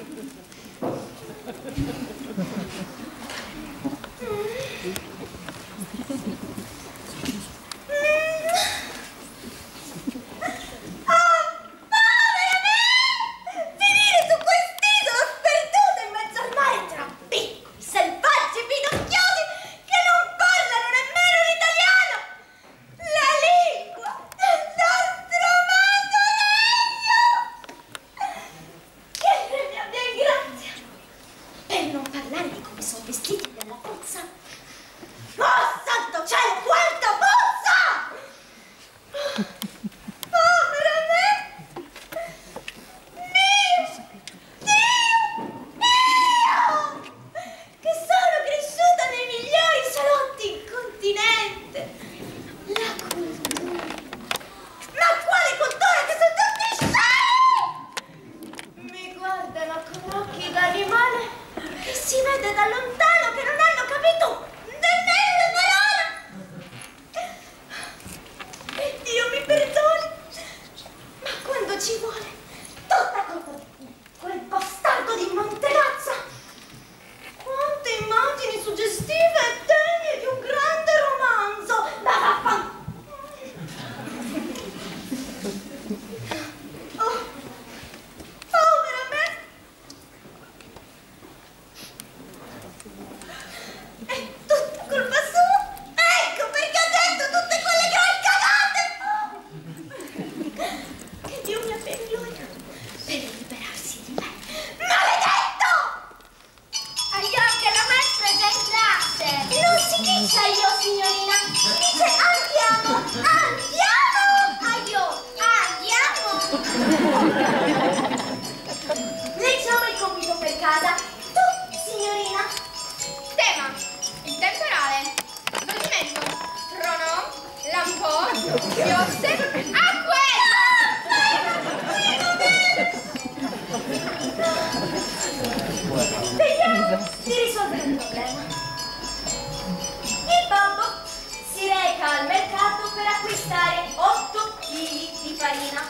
farina.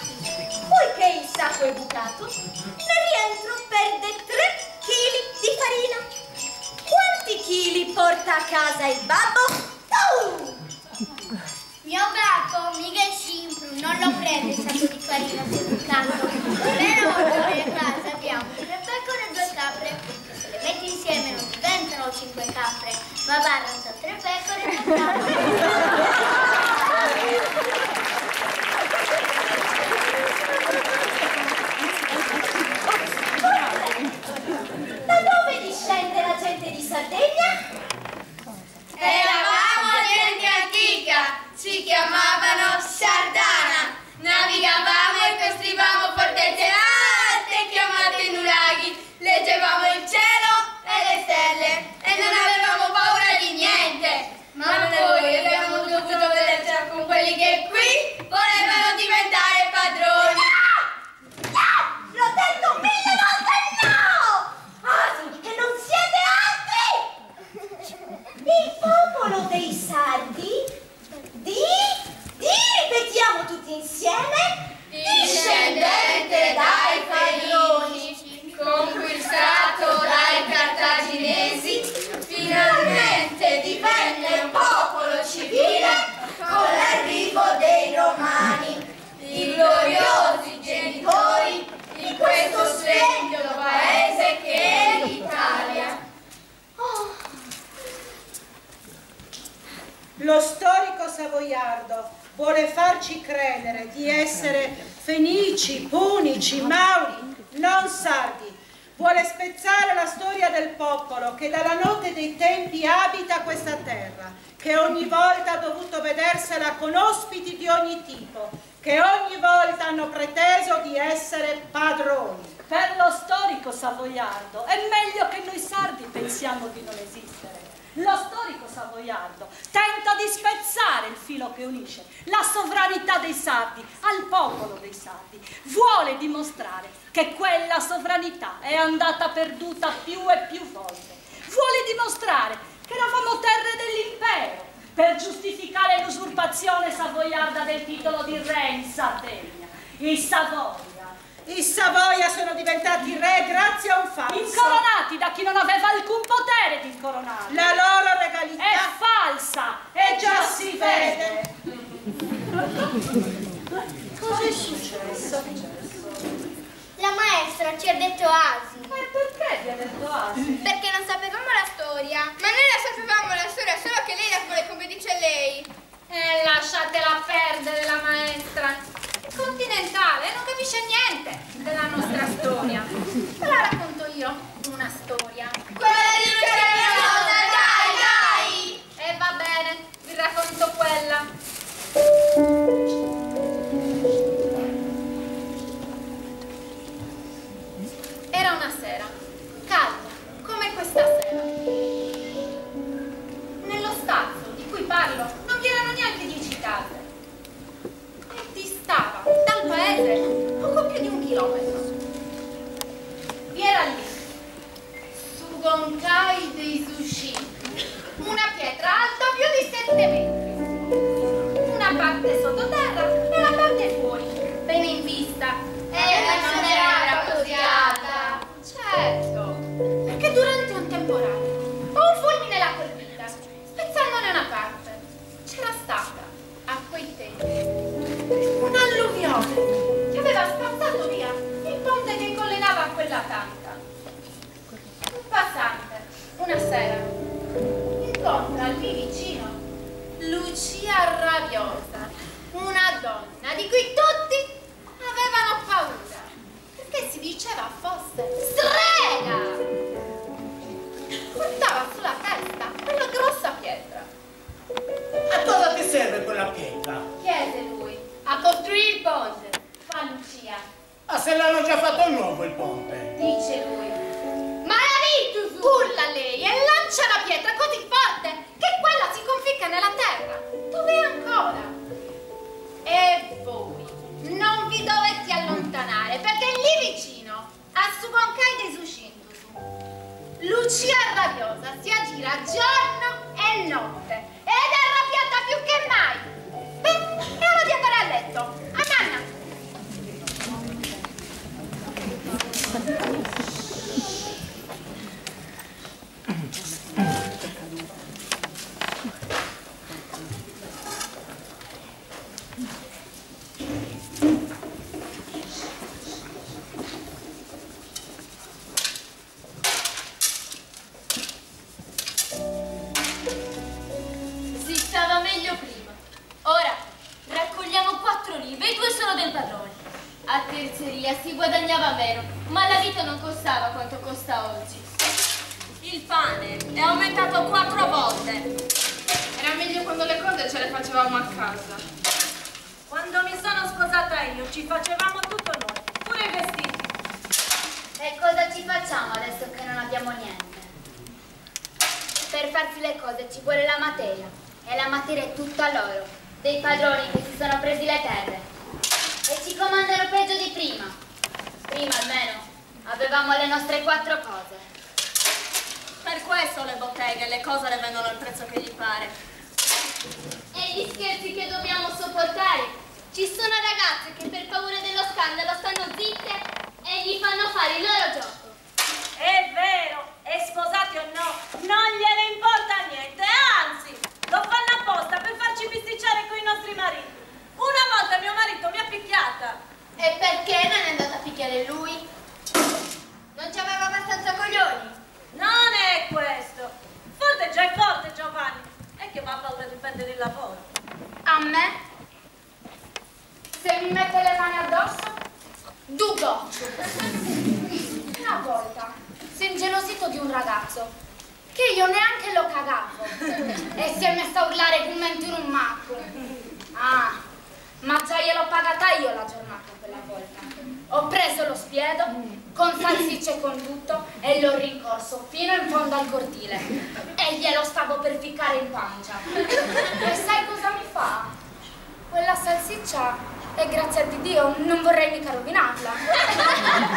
Poiché il sacco è bucato, nel rientro perde 3 kg di farina. Quanti chili porta a casa il babbo? Mio babbo mica è simpro, non lo prende il sacco di farina se è bucato. Una volta per casa abbiamo 3 pecore e 2 capre. Se le metti insieme non diventano 5 capre, ma parlano 3 pecore e 2 capre. Da dove discende la gente di Sardegna? Eravamo gente antica, ci chiamavano Sardana. Navigavamo e costruivamo fortezze alte chiamate nuraghi. Leggevamo il cielo e le stelle e non avevamo paura di niente. Ma poi abbiamo dovuto vedercela con quelli che qui volevano diventare padroni. L'ho detto 1000 volte no! Asini, che non siete altri! Il popolo dei Sardi ripetiamo tutti insieme, discendente dai Fenici, conquistato dai Cartaginesi, finalmente divenne un popolo civile con l'arrivo dei Romani, i gloriosi genitori di questo splendido paese che è l'Italia. Lo storico savoiardo vuole farci credere di essere fenici, punici, mauri, non sardi. Vuole spezzare la storia del popolo che dalla notte dei tempi abita questa terra, che ogni volta ha dovuto vedersela con ospiti di ogni tipo, che ogni volta hanno preteso di essere padroni. Per lo storico savoiardo è meglio che noi sardi pensiamo di non esistere. Lo storico savoiardo tenta di spezzare il filo che unisce la sovranità dei sardi al popolo dei sardi. Vuole dimostrare che quella sovranità è andata perduta più e più volte. Vuole dimostrare che eravamo terre dell'impero per giustificare l'usurpazione savoiarda del titolo di re in Sardegna. I Savoia sono diventati re grazie a un falso. Incoronati da chi non aveva alcun potere di incoronare. La loro regalità è falsa e già si vede. Cosa è successo? La maestra ci ha detto asini. E perché vi ha detto asini? Perché non sapevamo la storia. Ma noi la sapevamo la storia, solo che lei la vuole come dice lei. Lasciatela perdere la maestra. Continentale, non capisce niente della nostra storia. Te la racconto io, una storia. Quella di Luceriosa, dai! E va bene, vi racconto quella. Era una sera, calda, come questa sera. Nello stazzo di cui parlo non vi erano neanche 10 case. Distava dal paese poco più di 1 chilometro. Vi era lì, su Gonkai dei Sushi, una pietra alta più di 7 metri, una parte sottoterra e la parte fuori, bene in vista. E non era così alta. Certo, perché durante un temporale un fulmine l'ha colpita, spezzandone una parte. C'era stata, a quei tempi, un'alluvione che aveva spazzato via il ponte che collegava a quella tanca. Un passante, una sera, incontra lì vicino Lucia Rabiosa, una donna di cui tutti avevano paura, perché si diceva fosse strega. Portava sulla testa quella grossa pietra. A cosa ti serve quella pietra? Chiese lui. A costruire il ponte, fa Lucia. Ah, se l'hanno già fatto nuovo il ponte. Dice lui. Malavito! Urla lei e lancia la pietra così forte che quella si conficca nella terra. Dov'è ancora? E voi non vi dovete allontanare perché lì vicino, a Sugonkai dei Sushindusu, Lucia Rabiosa si aggira giorno e notte ed è arrabbiata più che mai. Beh, è ora di andare a letto. A nanna! terzeria si guadagnava meno, ma la vita non costava quanto costa oggi. Il pane è aumentato 4 volte. Era meglio quando le cose ce le facevamo a casa. Quando mi sono sposata io ci facevamo tutto noi, pure i vestiti. E cosa ci facciamo adesso che non abbiamo niente? Per farsi le cose ci vuole la materia, e la materia è tutta loro, dei padroni che si sono presi le terre e ci comandano peggio di prima. Prima almeno avevamo le nostre 4 cose. Per questo le botteghe, le cose le vendono al prezzo che gli pare. E gli scherzi che dobbiamo sopportare? Ci sono ragazze che per paura dello scandalo stanno zitte e gli fanno fare il loro gioco. È vero, e sposati o no, non gliene importa niente, anzi, lo fanno apposta per farci bisticciare con i nostri mariti. Una volta mio marito mi ha picchiata. E perché non è andata a picchiare lui? Non ci aveva abbastanza coglioni? Non è questo. Forte già è forte Giovanni, è che va a paura di perdere il lavoro. A me? Se mi mette le mani addosso? Dugoccio. Una volta si è ingelosito di un ragazzo che io neanche lo cagavo e si è messo a urlare commenti in un matto. Ah, ma già gliel'ho pagata io la giornata quella volta. Ho preso lo spiedo con salsicce e con tutto e l'ho rincorso fino in fondo al cortile e glielo stavo per ficcare in pancia. E sai cosa mi fa? Quella salsiccia, e grazie a Dio, non vorrei mica rovinarla.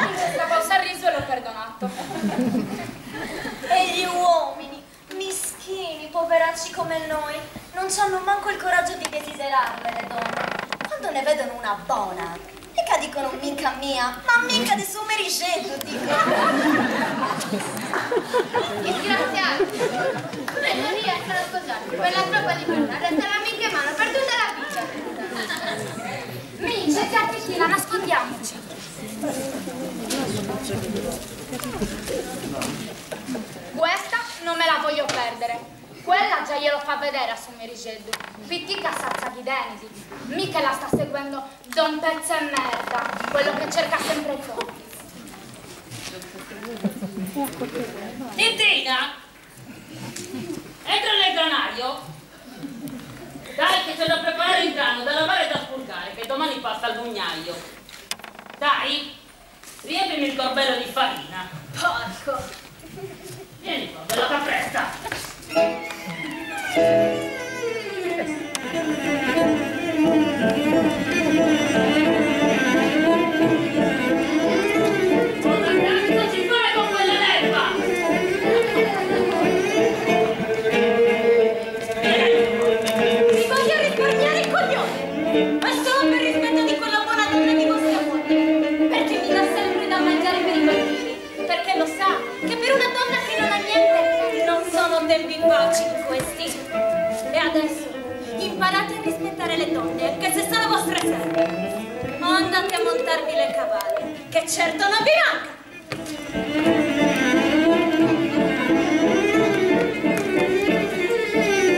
In questa pausa al riso e l'ho perdonato. E gli uomini, mischini, poveracci come noi, non hanno manco il coraggio di desiderarle le donne. Quando ne vedono una buona, mica dicono mica mia, ma mica di suo mericetto, dico. Disgraziati! Non riescono a sposarsi, quella troppa di bruna, resterà mica in mano per tutta la vita. Mince, Zettina, nascondiamoci. Questa non me la voglio perdere. Quella già glielo fa vedere a suo Merigello. Pittica sazza di denti. Mica la sta seguendo Don Pezzo e Merda, quello che cerca sempre i soldi. Titina! Entra nel granaio. Dai che c'è da preparare il grano, da lavare e da spulcare, che domani passa al mugnaio. Dai, riempimi il corbello di farina. Porco! Vieni qua, bella capretta. Cosa ci fai con quella leppa? Mi voglio risparmiare il coglione! Ma solo per rispetto di quella buona donna di vostra moglie! Perché mi dà sempre da mangiare per i bambini! Perché lo sa che per una donna che non ha niente non sono tempi facili questi! E adesso imparate a rispettare le donne, che se sono vostre serve! O andate a montarvi le cavalli, che certo non vi manca!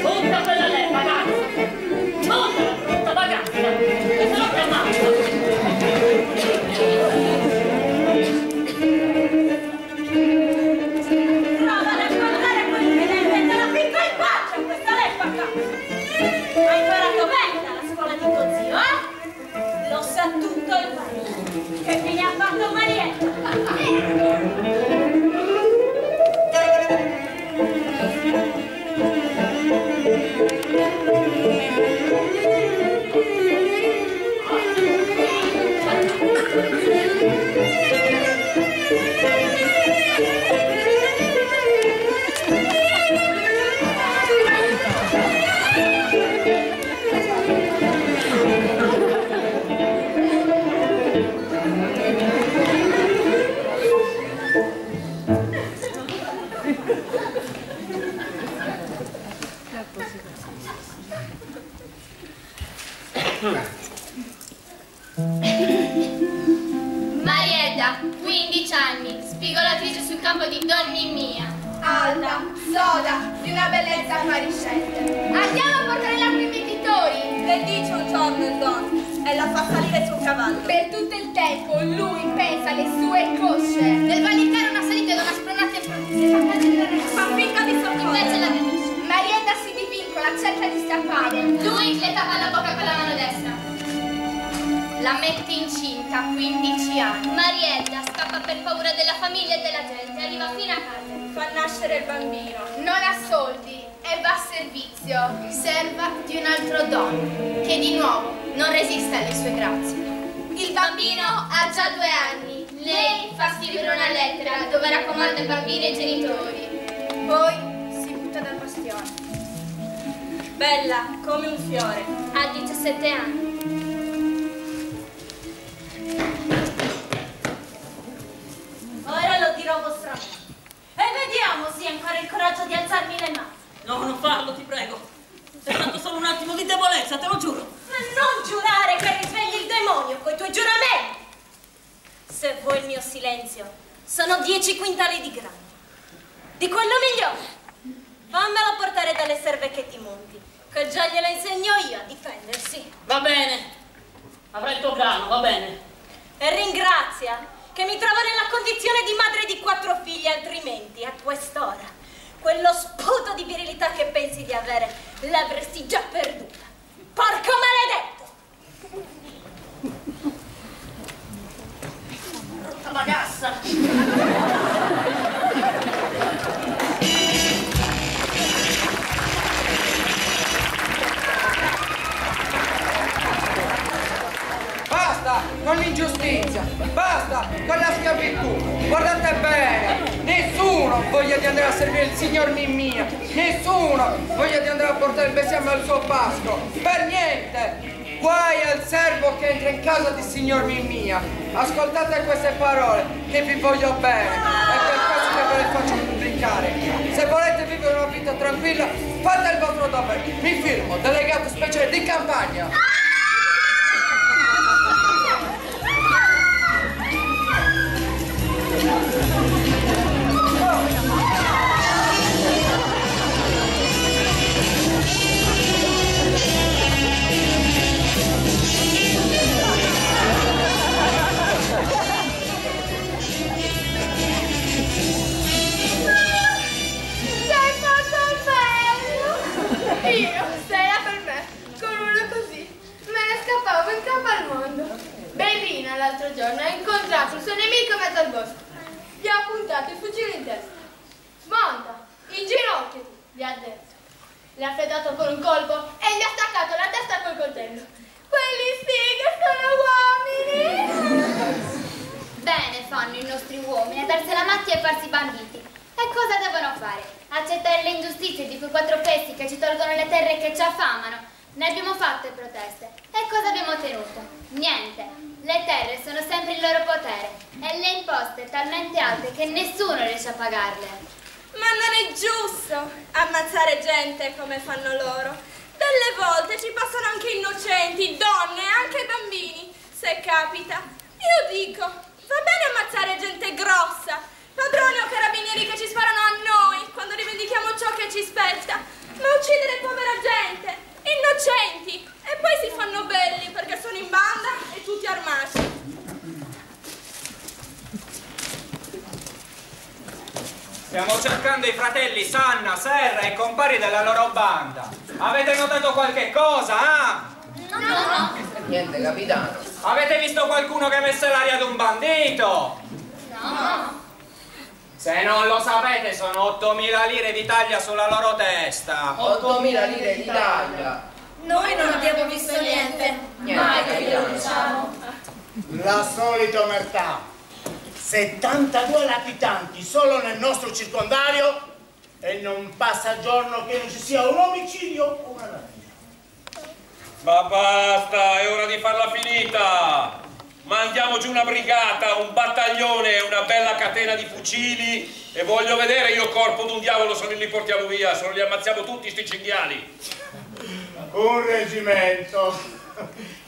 Tutta quella leppa, ragazza! Tutta la brutta ragazza! E se lo chiamavo! Prova ad affrontare quel fedele e te la picco in faccia questa leppa qua! Hai imparato bene dalla scuola di tuo zio, eh? Lo sa tutto il paese! Che fine ha fatto Marietta? Marietta, 15 anni, spigolatrice sul campo di Donni Mia. Alta, soda, di una bellezza appariscente. Andiamo a portare l'acqua ai mietitori. Le dice un giorno il don. e la fa salire sul cavallo. Per tutto il tempo lui pensa alle sue cosce. Nel valicare una salita ed una spronata improvvisa fa finta di soccorrere. Invece la capisce. Marietta si divincola, cerca di scappare. Lui le tappa la bocca con la mano destra. La mette incinta a 15 anni. Marietta scappa per paura della famiglia e della gente. Arriva fino a casa. Fa nascere il bambino. Non ha soldi e va a servizio. Serva di un altro dono che di nuovo non resiste alle sue grazie. Il bambino ha già 2 anni. Lei fa scrivere una lettera dove raccomanda il bambino ai genitori. Poi si butta dal bastione. Bella come un fiore. Ha 17 anni. Ora lo dirò vostramente. E vediamo se hai ancora il coraggio di alzarmi le mani. No, non farlo, ti prego. È stato solo un attimo di debolezza, te lo giuro. Ma non giurare che risvegli il demonio coi tuoi giuramenti. Se vuoi il mio silenzio, sono 10 quintali di grano. Di quello migliore. Fammelo portare dalle serve che ti monti, che già glielo insegno io a difendersi. Va bene. Avrai il tuo grano, va bene. E ringrazia che mi trovo nella condizione di madre di 4 figli, altrimenti a quest'ora quello sputo di virilità che pensi di avere l'avresti già perduta. Porco maledetto! Brutta bagassa! Basta con l'ingiustizia, basta con la schiavitù. Guardate bene, nessuno voglia di andare a servire il signor Mimmia, nessuno voglia di andare a portare il bestiame al suo pascolo, per niente. Guai al servo che entra in casa di signor Mimmia. Ascoltate queste parole, che vi voglio bene, è per questo che ve le faccio pubblicare. Se volete vivere una vita tranquilla, fate il vostro dovere. Mi firmo, delegato speciale di campagna. Io, se era per me, con uno così, me ne scappavo in capo al mondo. Bellina l'altro giorno ha incontrato il suo nemico in mezzo al bosco. Gli ha puntato il fucile in testa. Smonta, inginocchiati, gli ha detto. Le ha fredato con un colpo e gli ha staccato la testa col coltello. Quelli sì che sono uomini! Bene fanno i nostri uomini a darsi la macchia e farsi banditi. E cosa devono fare? Accettare le ingiustizie di quei 4 pesti che ci tolgono le terre e che ci affamano? Ne abbiamo fatte proteste. E cosa abbiamo ottenuto? Niente. Le terre sono sempre il loro potere e le imposte talmente alte che nessuno riesce a pagarle. Ma non è giusto ammazzare gente come fanno loro. Delle volte ci passano anche innocenti, donne e anche bambini. Se capita, io dico, va bene ammazzare gente grossa, padroni o carabinieri che ci sparano a noi quando rivendichiamo ciò che ci spetta, ma uccidere povera gente, innocenti, e poi si fanno belli perché sono in banda e tutti armati. Stiamo cercando i fratelli Sanna, Serra e compari della loro banda. Avete notato qualche cosa, ah? No. Niente, capitano. Avete visto qualcuno che messe l'aria ad un bandito? No. Se non lo sapete, sono 8.000 lire d'Italia sulla loro testa. 8.000 lire d'Italia. Noi non abbiamo visto niente. Mai che glielo diciamo. La solita omertà. 72 latitanti solo nel nostro circondario e non passa giorno che non ci sia un omicidio o una rapina. Ma basta, è ora di farla finita. Mandiamo giù una brigata, un battaglione e una bella catena di fucili e voglio vedere io corpo d'un diavolo se non li portiamo via, se non li ammazziamo tutti sti cinghiali. Un reggimento.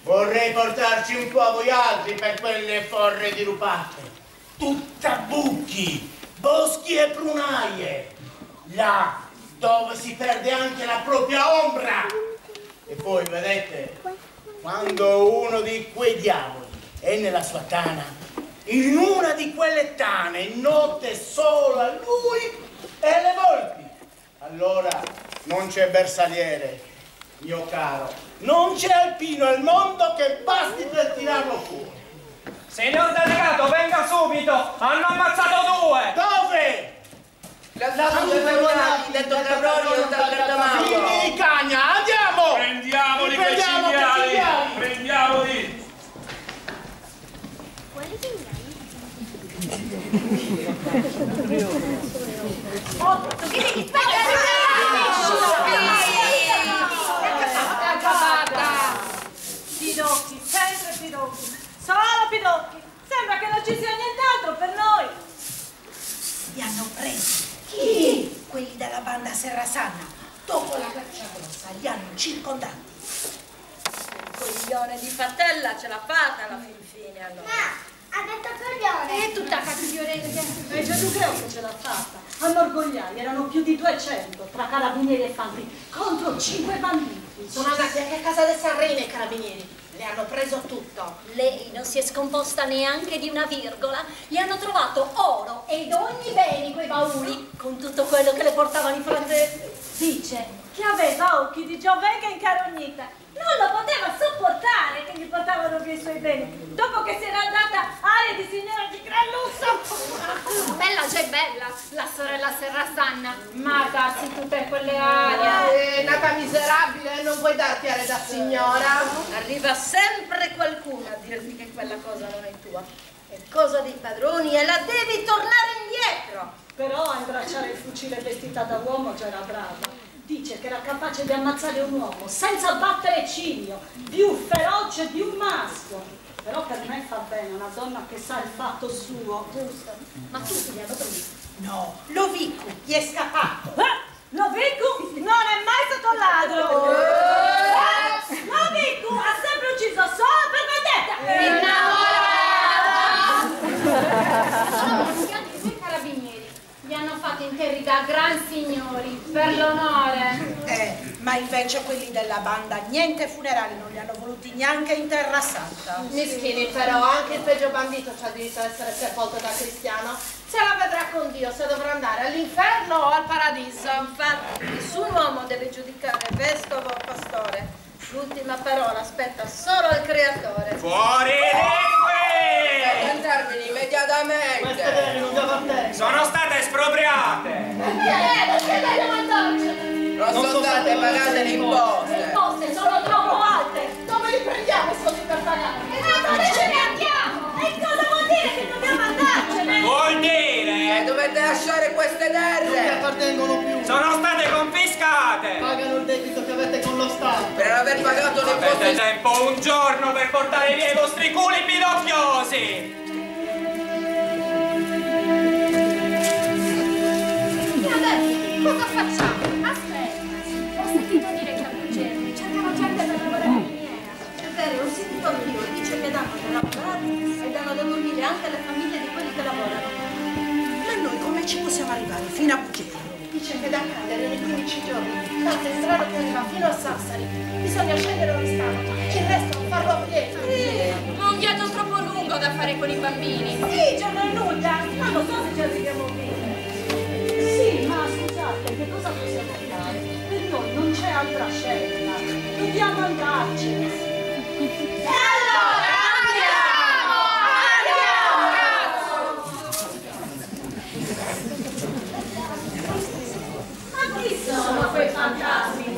Vorrei portarci un po' a voi altri per quelle forre dirupate. Tutta buchi, boschi e prunaie. Là dove si perde anche la propria ombra. E poi, vedete, quando uno di quei diavoli è nella sua tana, in una di quelle tane, notte solo a lui e alle volpi, allora non c'è bersagliere, mio caro, non c'è alpino al mondo che basti per tirarlo fuori. Signor delegato, venga subito! Hanno ammazzato 2! Dove? detto Cabroni dal Grattamano. Figli di cagna, andiamo! Prendiamoli quei cinghiali! Prendiamoli! Pidocchi, sempre Pidocchi, solo Pidocchi. Sembra che non ci sia nient'altro per noi. Li hanno presi. Chi? Quelli della banda Serrasanna. Dopo la caccia grossa li hanno circondati. Il coglione di Fatella ce l'ha fatta alla fin fine allora. Ha detto coglione. E tutta cazzioreria. E Gesù che ce l'ha fatta. A Morgogliai erano più di 200 tra carabinieri e fanti contro 5 banditi. Sono andati anche a casa del Sanremo i carabinieri. Le hanno preso tutto. Lei non si è scomposta neanche di una virgola. Gli hanno trovato oro ed ogni bene in quei bauli con tutto quello che le portavano i fratelli. Dice che aveva occhi di Giovenga incarognita. Non lo poteva sopportare che gli portavano via i suoi beni dopo che si era andata aria di signora di gran lusso. Bella già è bella, la sorella Serrasanna, ma darsi tutte quelle arie. È nata miserabile e non puoi darti aria da signora. Arriva sempre qualcuno a dirti che quella cosa non è tua. È cosa dei padroni e la devi tornare indietro. Però a imbracciare il fucile vestita da uomo già era brava. Dice che era capace di ammazzare un uomo senza battere ciglio, più feroce di un maschio. Però per me fa bene una donna che sa il fatto suo. Giusto. Ma tutti li hanno presi? No, Lovico gli è scappato. Lovico non è mai stato ladro. Lovico ha sempre ucciso solo per vendetta. Sono mischiati i suoi carabinieri. Li hanno fatti interri da gran signori, per l'onore. Ma invece quelli della banda niente funerali non li hanno voluti neanche in Terra Santa. Mischini però, anche il peggio bandito c'ha diritto a essere sepolto da cristiano. Se la vedrà con Dio, se dovrà andare all'inferno o al paradiso. Infatti, nessun uomo deve giudicare vescovo o pastore. L'ultima parola aspetta solo il creatore. Fuori lingue! Deve entrarvene immediatamente. Sono state espropriate! Perché vogliono andarci? Non sono state pagate le imposte. Le imposte sono troppo alte. Dove li prendiamo i soldi per pagare? Dove ce ne andiamo? E cosa vuol dire che dobbiamo andarcene? Vuol dire dovete lasciare queste terre. Non vi appartengono più. sono state confiscate! Pagano il debito che avete con lo Stato. Per aver pagato le imposte. Avete tempo un giorno per portare via i vostri culi pidocchiosi! E adesso cosa facciamo? Aspetta, ho sentito dire che a Brugello cercano gente per lavorare in miniera. È vero, ho sentito anch'io, dice che danno da lavorare e danno da dormire anche alle famiglie di quelli che lavorano. Ma noi come ci possiamo arrivare fino a Bugello? Dice che da Cagliari ogni 15 giorni, tanto è strano che arriva fino a Sassari. Bisogna scegliere un istante, il resto farlo a piedi. Un viaggio troppo lungo da fare con i bambini. Sì, giorno e nulla, ma non so se ci arriviamo bene. Sì, ma scusate, che cosa possiamo fare? Per noi non c'è altra scelta. Dobbiamo andarcene. E allora andiamo! Ma chi sono quei fantasmi?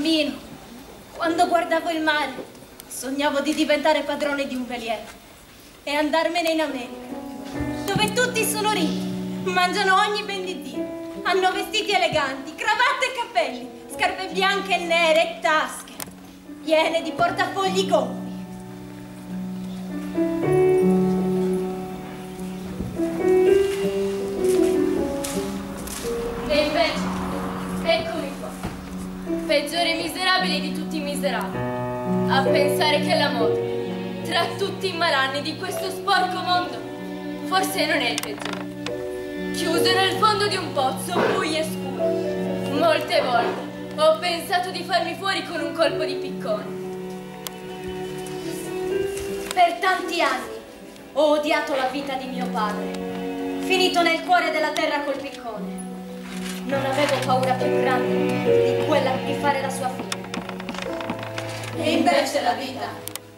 bambino, quando guardavo il mare, sognavo di diventare padrone di un veliero e andarmene in America, dove tutti sono ricchi, mangiano ogni ben di Dio, hanno vestiti eleganti, cravatte e capelli, scarpe bianche e nere e tasche piene di portafogli gonfi. E invece, eccomi qua, peggiore miserabile di tutti i miserabili, a pensare che l'amore, tra tutti i malanni di questo sporco mondo, forse non è il peggiore. Chiuso nel fondo di un pozzo buio e scuro, molte volte ho pensato di farmi fuori con un colpo di piccone. Per tanti anni ho odiato la vita di mio padre, finito nel cuore della terra col piccone. Non avevo paura più grande di quella di fare la sua fine. E invece la vita,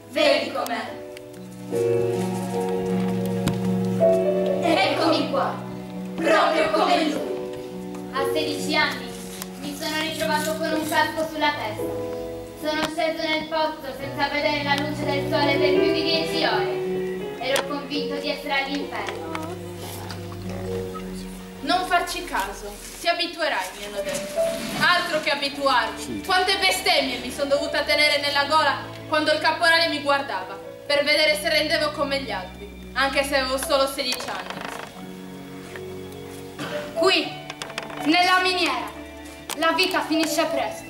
vedi com'è. Eccomi qua, proprio come lui. A 16 anni mi sono ritrovato con un casco sulla testa. Sono sceso nel pozzo senza vedere la luce del sole per più di 10 ore. Ero convinto di essere all'inferno. Non farci caso, ti abituerai, mi hanno detto. Altro che abituarmi. Quante bestemmie mi sono dovuta tenere nella gola quando il caporale mi guardava, per vedere se rendevo come gli altri, anche se avevo solo 16 anni. Qui, nella miniera, la vita finisce presto.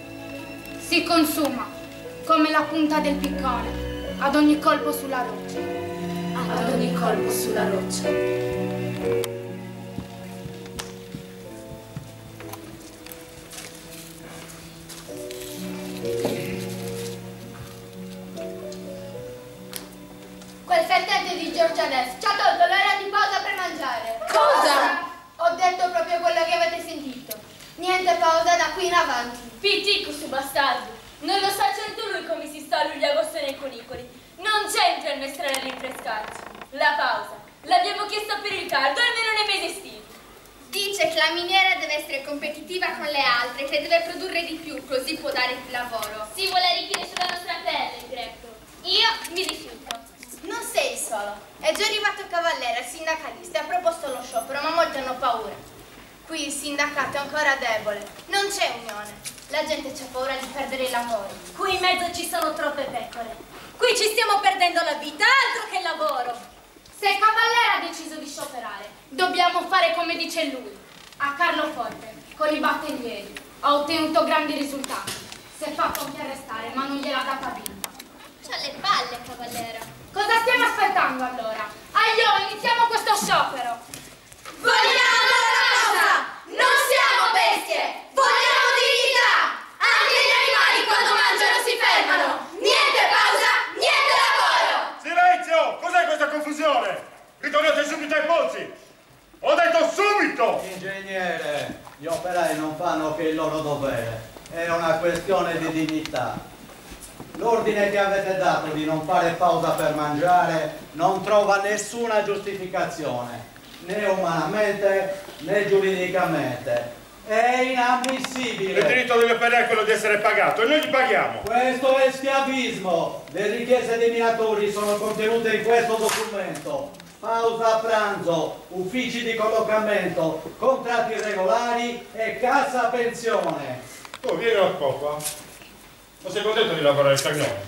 Si consuma, come la punta del piccone, ad ogni colpo sulla roccia. Ad ogni colpo sulla roccia. Quel fettente di Giorgianes ci ha tolto l'ora di pausa per mangiare. Cosa? Ho detto proprio quello che avete sentito. Niente pausa da qui in avanti. Pitico su bastardo, non lo sa certo lui come si sta a luglio-agosto nei cunicoli. Non c'entra il mestrale a rinfrescarci. La pausa l'abbiamo chiesta per il caldo, almeno nei mesi estivi. Dice che la miniera deve essere competitiva con le altre, che deve produrre di più, così può dare più lavoro. Si vuole arricchire sulla nostra pelle, greco. Io mi rifiuto. Non sei solo. È già arrivato Cavallera, il sindacalista, e ha proposto lo sciopero, ma molti hanno paura. Qui il sindacato è ancora debole. Non c'è unione. La gente c'ha paura di perdere i lavori. Qui in mezzo ci sono troppe pecore. Qui ci stiamo perdendo la vita, altro che lavoro. Se Cavallera ha deciso di scioperare, dobbiamo fare come dice lui. A Carloforte, con i battaglieri, ha ottenuto grandi risultati. Si è fatto anche arrestare, ma non gliel'ha data vinta. C'ha le palle, Cavallera. Cosa stiamo aspettando allora? Aio, iniziamo questo sciopero! Vogliamo la pausa! Non siamo bestie! Vogliamo dignità! Anche gli animali quando mangiano si fermano! Niente pausa, niente lavoro! Silenzio! Cos'è questa confusione? Ritornate subito ai pozzi! Ho detto subito! Ingegnere, gli operai non fanno che il loro dovere. È una questione di dignità. L'ordine che avete dato di non fare pausa per mangiare non trova nessuna giustificazione, né umanamente né giuridicamente. È inammissibile. Il diritto degli operai è quello di essere pagato e noi li paghiamo. Questo è schiavismo. Le richieste dei minatori sono contenute in questo documento. Pausa a pranzo, uffici di collocamento, contratti regolari e cassa pensione. Tu vieni un po' qua. Non sei contento di lavorare il cagnone?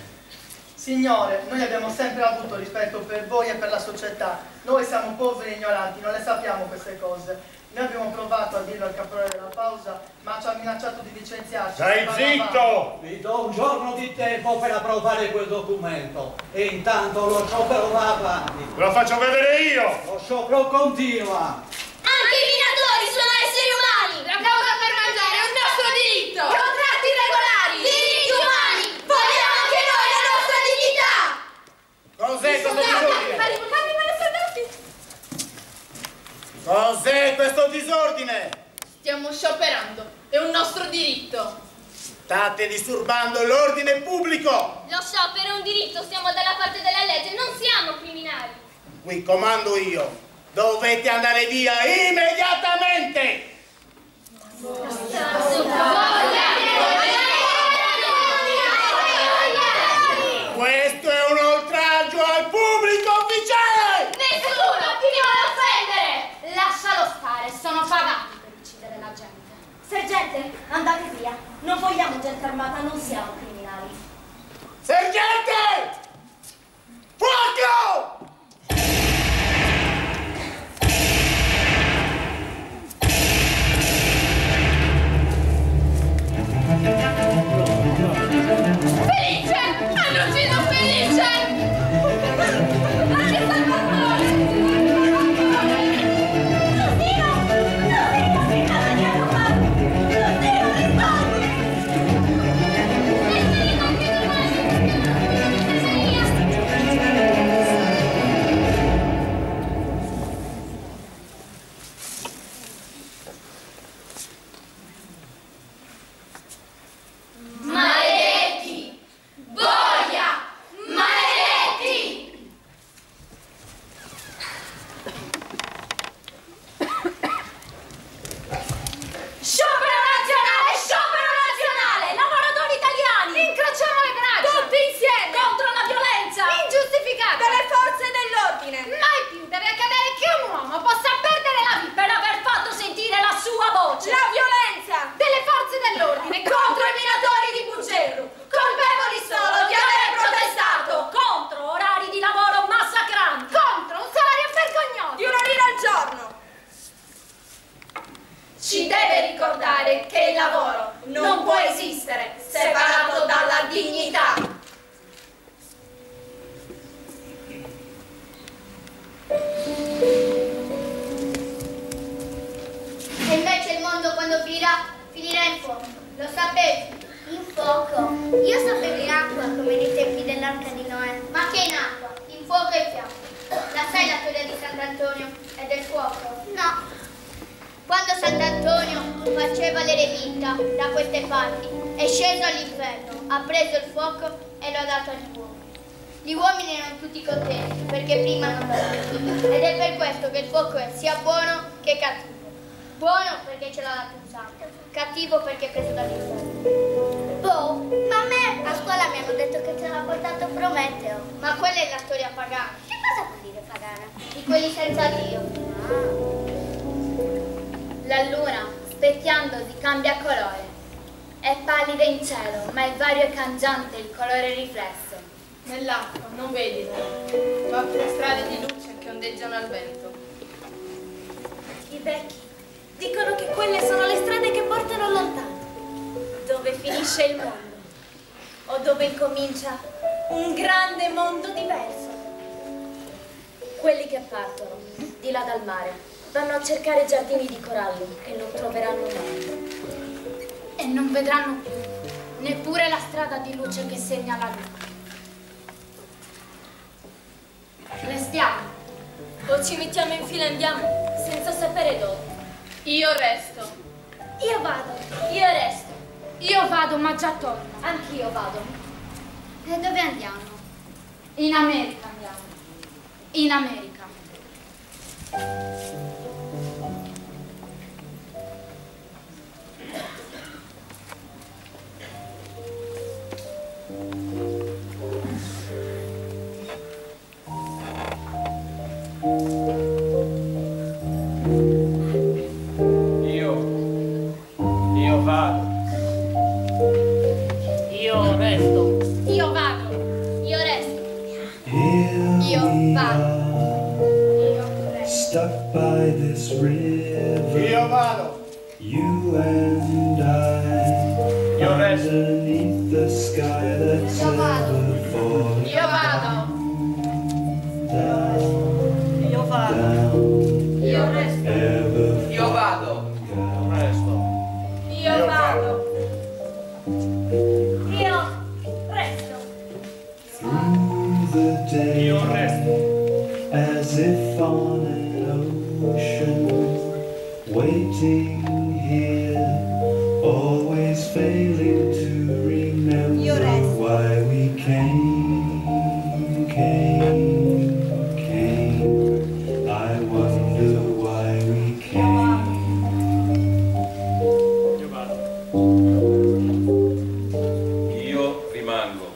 Signore, noi abbiamo sempre avuto rispetto per voi e per la società. Noi siamo poveri e ignoranti, non le sappiamo queste cose. Noi abbiamo provato a dirlo al caporale della pausa, ma ci ha minacciato di licenziarci. Stai zitto! Vi do un giorno di tempo per approvare quel documento e intanto lo sciopero va avanti. Lo faccio vedere io! Lo sciopero continua! Anche i minatori sono esseri umani! La pausa per mangiare è un nostro diritto! Contratti regolari! Diritti umani! Vogliamo anche noi la nostra dignità! Cos'è questo disordine? Cos'è questo disordine? Stiamo scioperando, è un nostro diritto. State disturbando l'ordine pubblico! Lo sciopero è un diritto, siamo dalla parte della legge, non siamo criminali. Qui comando io. Dovete andare via immediatamente! Sergente, andate via. Non vogliamo gente armata, non siamo criminali. Sergente! Fuoco! Felice! Hanno ucciso Felice! Ma che sta Maledetti! Boia! Maledetti! Sciopero nazionale! Sciopero nazionale! Lavoratori italiani! Incrociamo le braccia! Tutti insieme! Contro la violenza! Ingiustificata! Delle forze dell'ordine! Mai più deve accadere che un uomo possa perdere la vita Per aver fatto sentire la sua voce! La violenza delle forze dell'ordine Contro i minatori di Bugello! Colpevoli solo di aver protestato! Contro orari di lavoro massacranti! contro un salario vergognoso Di 1 lira al giorno! Ci deve ricordare che il lavoro non può esistere separato dalla dignità! E invece il mondo quando finirà in fuoco. Lo sapete? In fuoco? Io sapevo in acqua, come nei tempi dell'arca di Noè. Ma che in acqua? In fuoco e fiamme. La sai la storia di Sant'Antonio e del fuoco? No. Quando Sant'Antonio faceva l'eremita da queste parti, è sceso all'inferno, ha preso il fuoco e lo ha dato agli uomini. Gli uomini erano tutti contenti perché prima non l'avevano. Ed è per questo che il fuoco è sia buono che cattivo. Buono perché ce l'ha dato un santo, cattivo perché è preso dall'inferno. Boh, ma a me a scuola mi hanno detto che ce l'ha portato Prometeo. Ma quella è la storia pagana. Che cosa vuol dire pagana? Di quelli senza Dio. La luna, specchiandosi, cambia colore. È pallida in cielo, ma è vario e cangiante il colore riflesso. Nell'acqua, non vedi, ma per strade di luce che ondeggiano al vento. I vecchi dicono che quelle sono le strade che portano lontano, dove finisce il mondo, o dove incomincia un grande mondo diverso. Quelli che partono di là dal mare vanno a cercare giardini di corallo e non troveranno mai. E non vedranno più neppure la strada di luce che segna la luna. Restiamo o ci mettiamo in fila e andiamo senza sapere dove. Io resto. Io vado. Io resto. Io vado, ma già torno. Anch'io vado. E dove andiamo? In America andiamo. In America. Io vado. Io resto. Io vado. Io resto. Io vado. Stuck by this river. Io vado. You and I. Io resto. Underneath the sky that's ever falling. Io vado. Down, Io vado. down, Io resto. ever Io vado. Resto. Io vado. Io resto. through the day. Io resto. As if on an ocean, waiting here, always failing to remember why we came. I wonder why we came. Io vado. Io rimango.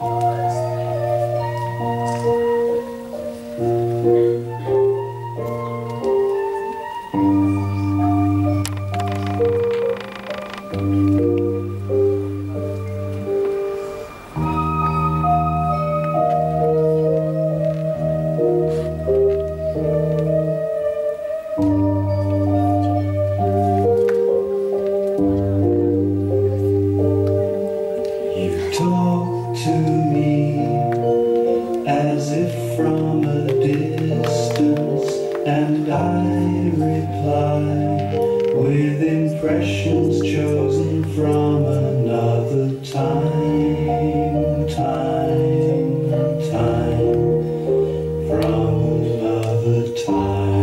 And I reply with impressions chosen from another time, from another time.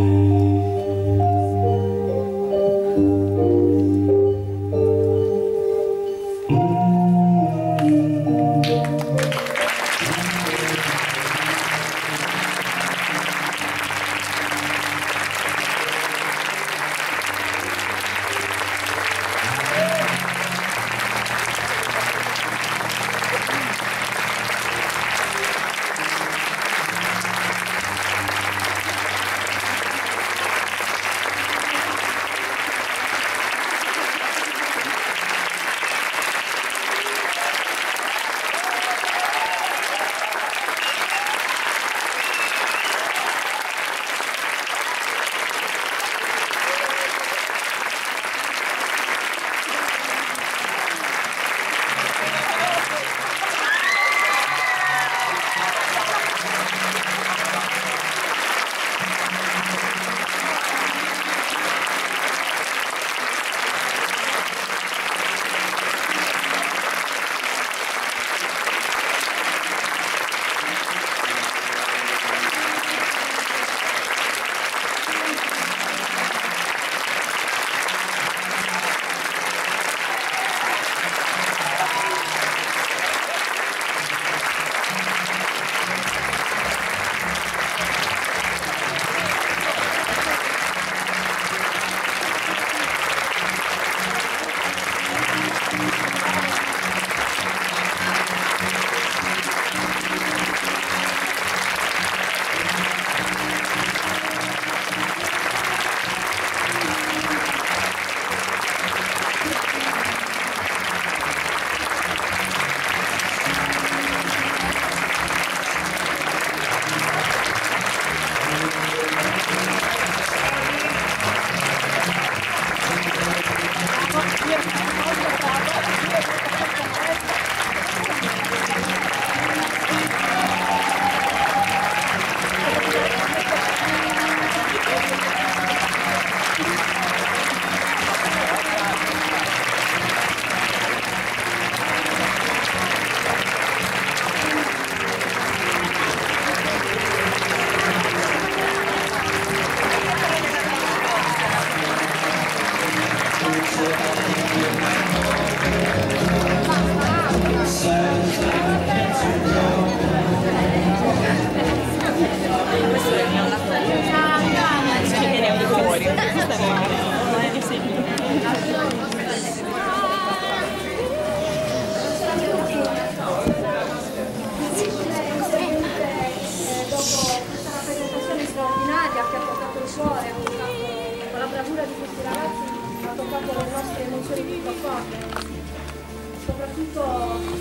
Soprattutto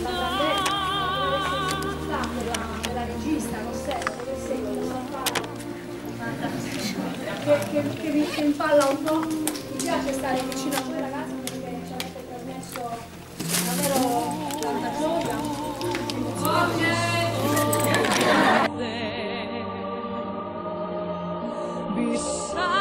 la grandezza, della regista, Rossella, dove sei, che mi impalla un po'. Mi piace stare vicino a voi ragazzi perché ci avete permesso davvero tanta gioia. Beside